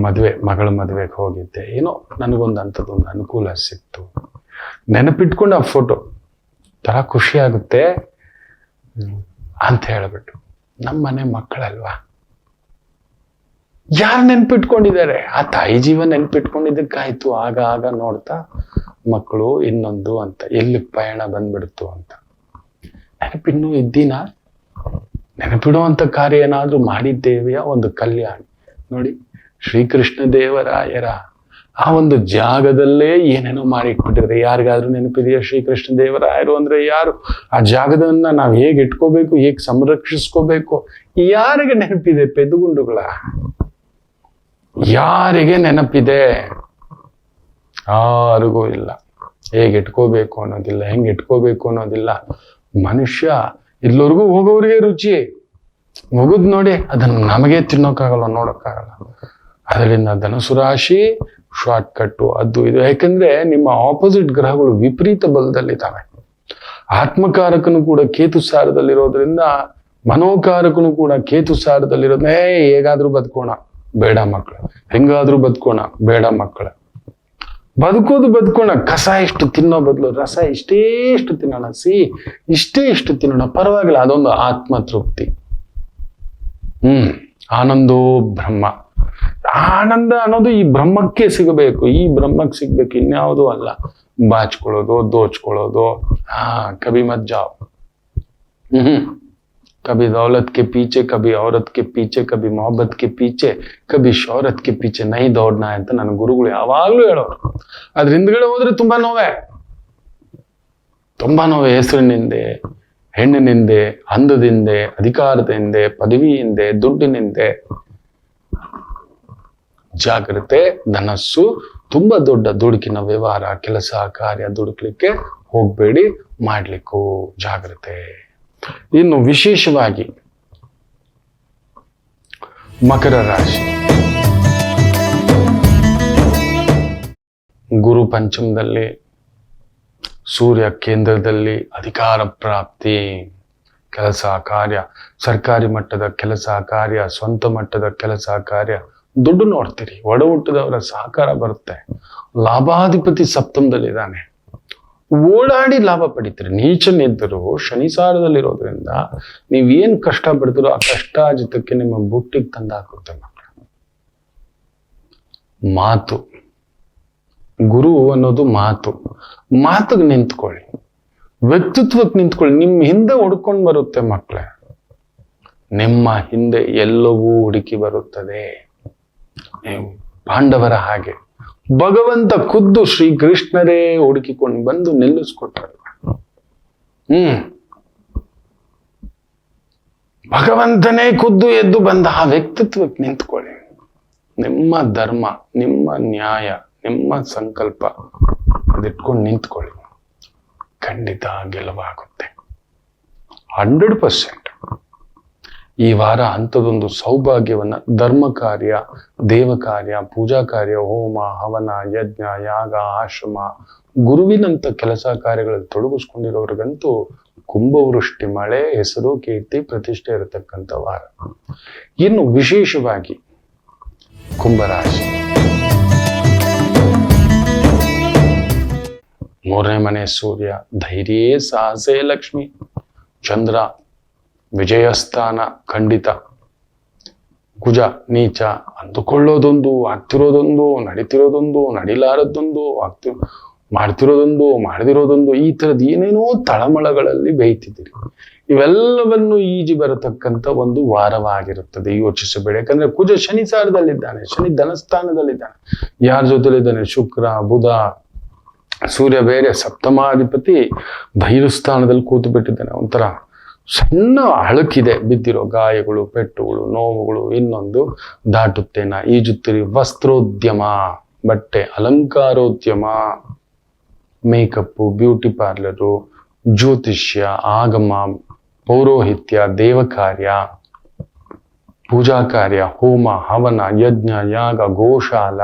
Speaker 1: ಮಗಳ ಮದುವೆಗೆ ಹೋಗಿದ್ದೆ. ಏನೋ ನನಗೊಂದು ಅಂಥದ್ದೊಂದು ಅನುಕೂಲ ಸಿಕ್ತು, ನೆನಪಿಟ್ಕೊಂಡು ಆ ಫೋಟೋ ತರ ಖುಷಿ ಆಗುತ್ತೆ ಅಂತ ಹೇಳ್ಬಿಟ್ಟು. ನಮ್ಮ ಮನೆ ಮಕ್ಕಳಲ್ವಾ, ಯಾರು ನೆನ್ಪಿಟ್ಕೊಂಡಿದ್ದಾರೆ? ಆ ತಾಯಿ ಜೀವ ನೆನ್ಪಿಟ್ಕೊಂಡಿದ್ದಕ್ಕಾಯ್ತು. ಆಗ ನೋಡ್ತಾ ಮಕ್ಕಳು ಇನ್ನೊಂದು ಅಂತ, ಎಲ್ಲಿ ಪಯಣ ಬಂದ್ಬಿಡ್ತು ಅಂತ. ನೆನಪಿನ್ನೂ ಇದ್ದೀನ? ನೆನಪಿಡುವಂತ ಕಾರ್ಯ ಏನಾದ್ರೂ ಮಾಡಿದ್ದೇವೆಯಾ? ಒಂದು ಕಲ್ಯಾಣ ನೋಡಿ, ಶ್ರೀಕೃಷ್ಣ ದೇವರಾಯರ ಆ ಒಂದು ಜಾಗದಲ್ಲೇ ಏನೇನೋ ಮಾಡಿಟ್ಬಿಟ್ಟಿದ್ರೆ. ಯಾರಿಗಾದ್ರೂ ನೆನಪಿದೆಯಾ ಶ್ರೀಕೃಷ್ಣ ದೇವರಾಯರು ಅಂದ್ರೆ ಯಾರು? ಆ ಜಾಗದನ್ನ ನಾವು ಹೇಗೆ ಇಟ್ಕೋಬೇಕು, ಹೇಗೆ ಸಂರಕ್ಷಿಸ್ಕೋಬೇಕು, ಯಾರಿಗೆ ನೆನಪಿದೆ? ಪೆದ್ದುಗುಂಡುಗಳ ಯಾರಿಗೆ ನೆನಪಿದೆ? ಯಾರಿಗೂ ಇಲ್ಲ. ಹೇಗೆ ಇಟ್ಕೋಬೇಕು ಅನ್ನೋದಿಲ್ಲ, ಹೆಂಗೆ ಇಟ್ಕೋಬೇಕು ಅನ್ನೋದಿಲ್ಲ. ಮನುಷ್ಯ ಇಲ್ಲವರೆಗೂ ಹೋಗೋರಿಗೆ ರುಚಿ ಮುಗಿದ್ ನೋಡಿ, ಅದನ್ನ ನಮಗೆ ತಿನ್ನೋಕ್ಕಾಗಲ್ಲ, ನೋಡೋಕ್ಕಾಗಲ್ಲ. ಅದರಿಂದ ಧನುಸು ರಾಶಿ ಶಾರ್ಟ್ ಕಟ್ಟು ಅದು ಇದು. ಯಾಕಂದ್ರೆ ನಿಮ್ಮ ಆಪೋಸಿಟ್ ಗ್ರಹಗಳು ವಿಪರೀತ ಬಲದಲ್ಲಿದ್ದಾವೆ. ಆತ್ಮಕಾರಕನು ಕೂಡ ಕೇತು ಸಾರದಲ್ಲಿರೋದ್ರಿಂದ, ಮನೋಕಾರಕನು ಕೂಡ ಕೇತು ಸಾರದಲ್ಲಿರೋದ್. ಹೇಗಾದ್ರೂ ಬದುಕೋಣ, ಬೇಡ ಮಕ್ಕಳು. ಹೆಂಗಾದ್ರೂ ಬದುಕೋಣ, ಬೇಡ ಮಕ್ಕಳು. ಬದುಕೋಣ. ಕಸ ಇಷ್ಟು ತಿನ್ನೋ ಬದಲು ರಸ ಇಷ್ಟು ತಿನ್ನೋಣ, ಇಷ್ಟು ತಿನ್ನೋಣ, ಪರವಾಗಿಲ್ಲ. ಅದೊಂದು ಆತ್ಮ ತೃಪ್ತಿ. ಆನಂದೋ ಬ್ರಹ್ಮ. ಆನಂದ ಅನ್ನೋದು ಈ ಬ್ರಹ್ಮಕ್ಕೆ ಸಿಗಬೇಕು, ಈ ಬ್ರಹ್ಮಕ್ಕೆ ಸಿಗ್ಬೇಕು, ಇನ್ಯಾವುದೂ ಅಲ್ಲ. ಬಾಚ್ಕೊಳ್ಳೋದು, ದೋಚ್ಕೊಳ್ಳೋದು, ಕಭಿ ಮತ್ ಜಾವ್. ಕಭಿ ದೌಲತ್ ಕೆ ಪೀಚೆ, ಕಭಿ ಔರತ್ ಕೆ ಪೀಚೆ, ಕಭಿ ಮೊಹಬ್ಬತ್ ಕೆ ಪೀಚೆ, ಕಭಿ ಶೌರತ್ ಕೆ ಪೀಚೆ ನೈ ದೌಡ್ನ ಅಂತ ನನ್ನ ಗುರುಗಳು ಯಾವಾಗ್ಲೂ ಹೇಳೋರು. ಅದ್ರ ಹಿಂದ್ಗಡೆ ಹೋದ್ರೆ ತುಂಬಾ ನೋವೇ. ಹೆಸರಿನಿಂದೆ, ಹೆಣ್ಣಿನಿಂದೆ, ಅಂದದಿಂದೆ, ಅಧಿಕಾರದ ಹಿಂದೆ, ಪದವಿ ಹಿಂದೆ, ದುಡ್ಡಿನಿಂದೆ. ಜಾಗ್ರತೆ. ಧನಸ್ಸು ತುಂಬಾ ದೊಡ್ಡ ದುಡುಕಿನ ವ್ಯವಹಾರ, ಕೆಲಸ ಕಾರ್ಯ ದುಡುಕ್ಲಿಕ್ಕೆ ಹೋಗ್ಬೇಡಿ, ಮಾಡ್ಲಿಕ್ಕೂ ಜಾಗ್ರತೆ. ಇನ್ನು ವಿಶೇಷವಾಗಿ ಮಕರ ರಾಶಿ, ಗುರು ಪಂಚಮದಲ್ಲಿ, ಸೂರ್ಯ ಕೇಂದ್ರದಲ್ಲಿ, ಅಧಿಕಾರ ಪ್ರಾಪ್ತಿ, ಕೆಲಸ ಕಾರ್ಯ, ಸರ್ಕಾರಿ ಮಟ್ಟದ ಕೆಲಸ ಕಾರ್ಯ, ಸ್ವಂತ ಮಟ್ಟದ ಕೆಲಸ ಕಾರ್ಯ, ದುಡ್ಡು ನೋಡ್ತೀರಿ, ಒಡ ಹುಟ್ಟಿದವರ ಸಹಕಾರ ಬರುತ್ತೆ. ಲಾಭಾಧಿಪತಿ ಸಪ್ತಮದಲ್ಲಿದ್ದಾನೆ, ಓಡಾಡಿ ಲಾಭ ಪಡಿತೀರಿ. ನೀಚನಿದ್ದರೂ ಶನಿ ಸಾರದಲ್ಲಿರೋದ್ರಿಂದ ನೀವೇನ್ ಕಷ್ಟ ಪಡ್ತೀರೋ ಆ ಕಷ್ಟಾಜಿತಕ್ಕೆ ನಿಮ್ಮ ಬುಟ್ಟಿಗೆ ತಂದು ಹಾಕುತ್ತೆ ಮಕ್ಕಳು. ಮಾತು. ಗುರು ಅನ್ನೋದು ಮಾತಿಗೆ ನಿಂತ್ಕೊಳ್ಳಿ, ವ್ಯಕ್ತಿತ್ವಕ್ಕೆ ನಿಂತ್ಕೊಳ್ಳಿ. ನಿಮ್ಮ ಹಿಂದೆ ಹುಡ್ಕೊಂಡು ಬರುತ್ತೆ ಮಕ್ಕಳೇ, ನಿಮ್ಮ ಹಿಂದೆ ಎಲ್ಲವೂ ಹುಡುಕಿ ಬರುತ್ತದೆ. ಪಾಂಡವರ ಹಾಗೆ ಭಗವಂತ ಖುದ್ದು ಶ್ರೀಕೃಷ್ಣರೇ ಹುಡುಕಿಕೊಂಡು ಬಂದು ನಿಲ್ಲಿಸ್ಕೊಟ್ರು. ಭಗವಂತನೇ ಖುದ್ದು ಎದ್ದು ಬಂದ ಆ ವ್ಯಕ್ತಿತ್ವಕ್ಕೆ ನಿಂತ್ಕೊಳ್ಳಿ. ನಿಮ್ಮ ಧರ್ಮ, ನಿಮ್ಮ ನ್ಯಾಯ, ನಿಮ್ಮ ಸಂಕಲ್ಪ ಅದಿಟ್ಕೊಂಡು ನಿಂತ್ಕೊಳ್ಳಿ. ಖಂಡಿತ ಗೆಲುವಾಗುತ್ತೆ 100%. ಈ ವಾರ ಅಂಥದೊಂದು ಸೌಭಾಗ್ಯವನ್ನ, ಧರ್ಮ ಕಾರ್ಯ, ದೇವ ಕಾರ್ಯ, ಪೂಜಾ ಕಾರ್ಯ, ಹೋಮ ಹವನ, ಯಜ್ಞ, ಯಾಗ, ಆಶ್ರಮ, ಗುರುವಿನಂತ ಕೆಲಸ ಕಾರ್ಯಗಳಲ್ಲಿ ತೊಡಗಿಸ್ಕೊಂಡಿರೋರಿಗಂತೂ ಕುಂಭವೃಷ್ಟಿ, ಮಳೆ, ಹೆಸರು, ಕೀರ್ತಿ, ಪ್ರತಿಷ್ಠೆ ಇರತಕ್ಕಂಥ ವಾರ. ಇನ್ನು ವಿಶೇಷವಾಗಿ ಕುಂಭರಾಶಿ, 3ನೇ ಮನೆ ಸೂರ್ಯ, ಧೈರ್ಯೇ ಸಾಹಸೇ ಲಕ್ಷ್ಮಿ. ಚಂದ್ರ ವಿಜಯಸ್ಥಾನ ಖಂಡಿತ. ಕುಜ ನೀಚ. ಅಂದುಕೊಳ್ಳೋದೊಂದು, ಆಗ್ತಿರೋದೊಂದು, ನಡೀತಿರೋದೊಂದು, ನಡಿಲಾರದೊಂದು, ಮಾಡ್ತಿರೋದೊಂದು, ಮಾಡದಿರೋದೊಂದು, ಈ ತರದ್ ಏನೇನೋ ತಳಮಳಗಳಲ್ಲಿ ಬೇಯ್ತಿದ್ದೀರಿ. ಇವೆಲ್ಲವನ್ನು ಈಜಿ ಬರತಕ್ಕಂಥ ಒಂದು ವಾರವಾಗಿರುತ್ತದೆ. ಯೋಚಿಸಬೇಡಿ. ಯಾಕಂದ್ರೆ ಕುಜ ಶನಿ ಸಾರದಲ್ಲಿದ್ದಾನೆ, ಶನಿ ಧನಸ್ಥಾನದಲ್ಲಿದ್ದಾನೆ. ಯಾರ ಜೊತೆಲಿದ್ದಾನೆ? ಶುಕ್ರ, ಬುಧ, ಸೂರ್ಯ ಬೇರೆ ಸಪ್ತಮಾಧಿಪತಿ ಭೈರಸ್ಥಾನದಲ್ಲಿ ಕೂತು ಬಿಟ್ಟಿದ್ದಾನೆ. ಒಂಥರ ಸಣ್ಣ ಅಳಕಿದೆ, ಬಿದ್ದಿರೋ ಗಾಯಗಳು, ಪೆಟ್ಟುಗಳು, ನೋವುಗಳು ಇನ್ನೊಂದು ದಾಟುತ್ತೇನ. ಈಜುತ್ತೀರಿ. ವಸ್ತ್ರೋದ್ಯಮ, ಬಟ್ಟೆ ಅಲಂಕಾರೋದ್ಯಮ, ಮೇಕಪ್ಪು, ಬ್ಯೂಟಿ ಪಾರ್ಲರು, ಜ್ಯೋತಿಷ್ಯ, ಆಗಮ, ಪೌರೋಹಿತ್ಯ, ದೇವಕಾರ್ಯ, ಪೂಜಾ ಕಾರ್ಯ, ಹೋಮ ಹವನ, ಯಜ್ಞ, ಯಾಗ, ಗೋಶಾಲ,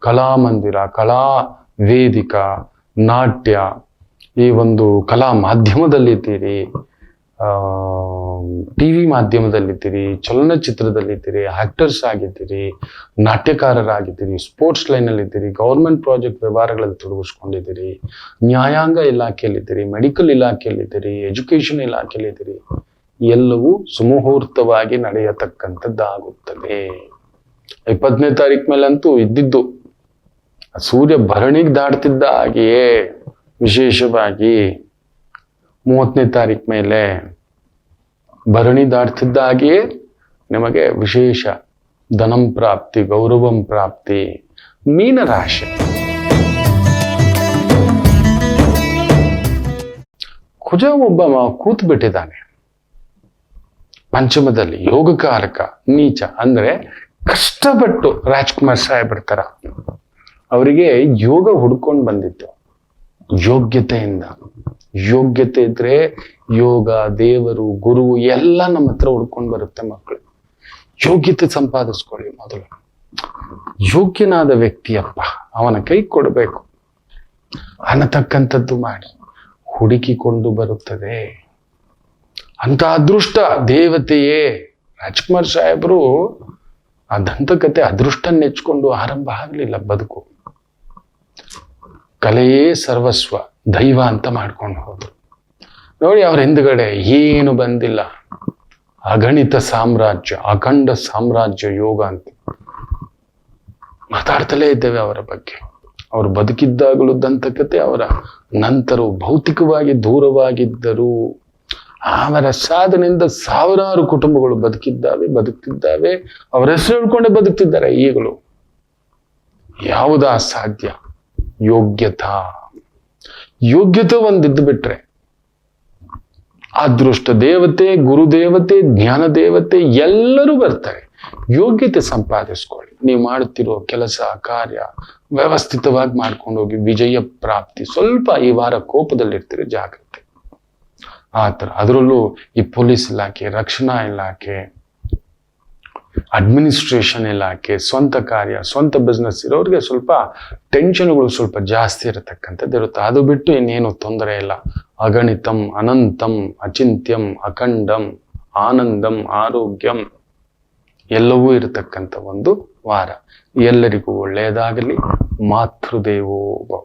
Speaker 1: ಕಲಾಮಂದಿರ, ಕಲಾ ವೇದಿಕ, ನಾಟ್ಯ, ಈ ಒಂದು ಕಲಾ ಮಾಧ್ಯಮದಲ್ಲಿದ್ದೀರಿ, ಟಿವಿ ಮಾಧ್ಯಮದಲ್ಲಿದ್ದೀರಿ, ಚಲನಚಿತ್ರದಲ್ಲಿದ್ದೀರಿ, ಆಕ್ಟರ್ಸ್ ಆಗಿದ್ದೀರಿ, ನಾಟ್ಯಕಾರರಾಗಿದ್ದೀರಿ, ಸ್ಪೋರ್ಟ್ಸ್ ಲೈನಲ್ಲಿದ್ದೀರಿ, ಗೌರ್ಮೆಂಟ್ ಪ್ರಾಜೆಕ್ಟ್ ವ್ಯವಹಾರಗಳಲ್ಲಿ ತೊಡಗಿಸ್ಕೊಂಡಿದ್ದೀರಿ, ನ್ಯಾಯಾಂಗ ಇಲಾಖೆಯಲ್ಲಿದ್ದೀರಿ, ಮೆಡಿಕಲ್ ಇಲಾಖೆಯಲ್ಲಿದ್ದೀರಿ, ಎಜುಕೇಶನ್ ಇಲಾಖೆಯಲ್ಲಿದ್ದೀರಿ. ಎಲ್ಲವೂ ಸುಮುಹೂರ್ತವಾಗಿ ನಡೆಯತಕ್ಕಂಥದ್ದಾಗುತ್ತದೆ. 20ನೇ ತಾರೀಕು ಮೇಲಂತೂ ಇದ್ದಿದ್ದು ಸೂರ್ಯ ಭರಣಿಗೆ ದಾಟ್ತಿದ್ದ ಹಾಗೆಯೇ ವಿಶೇಷವಾಗಿ 30ನೇ ತಾರೀಕು ಮೇಲೆ ಭರಣಿ ದಾಟ್ತಿದ್ದ ಹಾಗೆಯೇ ನಿಮಗೆ ವಿಶೇಷ ಧನಂ ಪ್ರಾಪ್ತಿ, ಗೌರವಂ ಪ್ರಾಪ್ತಿ. ಮೀನರಾಶಿ, ಕುಜ ಒಬ್ಬ ಕೂತು ಬಿಟ್ಟಿದ್ದಾನೆ ಪಂಚಮದಲ್ಲಿ, ಯೋಗಕಾರಕ ನೀಚ. ಅಂದ್ರೆ ಕಷ್ಟಪಟ್ಟು ರಾಜ್ಕುಮಾರ್ ಸಾಹೇಬ್ರ ಅವರಿಗೆ ಯೋಗ ಹುಡ್ಕೊಂಡು ಬಂದಿತ್ತು. ಯೋಗ್ಯತೆಯಿಂದ, ಯೋಗ್ಯತೆ ಇದ್ರೆ ಯೋಗ, ದೇವರು, ಗುರು ಎಲ್ಲ ನಮ್ಮ ಹತ್ರ ಹುಡ್ಕೊಂಡು ಬರುತ್ತೆ. ಮಕ್ಕಳು ಯೋಗ್ಯತೆ ಸಂಪಾದಿಸ್ಕೊಳ್ಳಿ ಮೊದಲು. ಯೋಗ್ಯನಾದ ವ್ಯಕ್ತಿಯಪ್ಪ, ಅವನ ಕೈ ಕೊಡಬೇಕು ಅನ್ನತಕ್ಕಂಥದ್ದು ಮಾಡಿ ಹುಡುಕಿಕೊಂಡು ಬರುತ್ತದೆ. ಅಂತ ಅದೃಷ್ಟ ದೇವತೆಯೇ. ರಾಜ್ಕುಮಾರ್ ಸಾಹೇಬರು ಆ ದಂತಕತೆ ಅದೃಷ್ಟ ನೆಚ್ಕೊಂಡು ಆರಂಭ ಆಗಲಿಲ್ಲ ಬದುಕು. ಕಲೆಯೇ ಸರ್ವಸ್ವ, ದೈವ ಅಂತ ಮಾಡ್ಕೊಂಡು ಹೋದ್ರು. ನೋಡಿ, ಅವ್ರ ಹಿಂದ್ಗಡೆ ಏನು ಬಂದಿಲ್ಲ. ಅಗಣಿತ ಸಾಮ್ರಾಜ್ಯ, ಅಖಂಡ ಸಾಮ್ರಾಜ್ಯ ಯೋಗ ಅಂತ ಮಾತಾಡ್ತಲೇ ಇದ್ದೇವೆ ಅವರ ಬಗ್ಗೆ. ಅವರು ಬದುಕಿದ್ದಾಗಲೂ ದಂತಕತೆ, ಅವರ ನಂತರ ಭೌತಿಕವಾಗಿ ದೂರವಾಗಿದ್ದರು. ಅವರ ಸಾಧನೆಯಿಂದ ಸಾವಿರಾರು ಕುಟುಂಬಗಳು ಬದುಕ್ತಿದ್ದಾವೆ. ಅವರ ಹೆಸರು ಹೇಳ್ಕೊಂಡೇ ಬದುಕ್ತಿದ್ದಾರೆ ಈಗಲೂ. ಯಾವುದಾ ಸಾಧ್ಯ? ಯೋಗ್ಯತೆ ಒಂದಿದ್ದು ಬಿಟ್ರೆ ಅದೃಷ್ಟ ದೇವತೆ, ಗುರುದೇವತೆ, ಜ್ಞಾನ ದೇವತೆ ಎಲ್ಲರೂ ಬರ್ತಾರೆ. ಯೋಗ್ಯತೆ ಸಂಪಾದಿಸ್ಕೊಳ್ಳಿ. ನೀವು ಮಾಡುತ್ತಿರೋ ಕೆಲಸ ಕಾರ್ಯ ವ್ಯವಸ್ಥಿತವಾಗಿ ಮಾಡ್ಕೊಂಡು ಹೋಗಿ ವಿಜಯ ಪ್ರಾಪ್ತಿ. ಸ್ವಲ್ಪ ಈ ವಾರ ಕೋಪದಲ್ಲಿರ್ತೀರಿ, ಜಾಗ್ರತೆ. ಆ ಥರ. ಅದರಲ್ಲೂ ಈ ಪೊಲೀಸ್ ಇಲಾಖೆ, ರಕ್ಷಣಾ ಇಲಾಖೆ, ಅಡ್ಮಿನಿಸ್ಟ್ರೇಷನ್ ಇಲಾಖೆ, ಸ್ವಂತ ಕಾರ್ಯ, ಸ್ವಂತ ಬಿಸ್ನೆಸ್ ಇರೋರಿಗೆ ಸ್ವಲ್ಪ ಟೆನ್ಷನ್ಗಳು ಸ್ವಲ್ಪ ಜಾಸ್ತಿ ಇರತಕ್ಕಂಥದ್ದು ಇರುತ್ತೆ. ಅದು ಬಿಟ್ಟು ಇನ್ನೇನು ತೊಂದರೆ ಇಲ್ಲ. ಅಗಣಿತಂ, ಅನಂತಂ, ಅಚಿಂತ್ಯಂ, ಅಖಂಡಂ, ಆನಂದಂ, ಆರೋಗ್ಯಂ ಎಲ್ಲವೂ ಇರತಕ್ಕಂಥ ಒಂದು ವಾರ. ಎಲ್ಲರಿಗೂ ಒಳ್ಳೆಯದಾಗಲಿ. ಮಾತೃದೇವೋ ಭವ.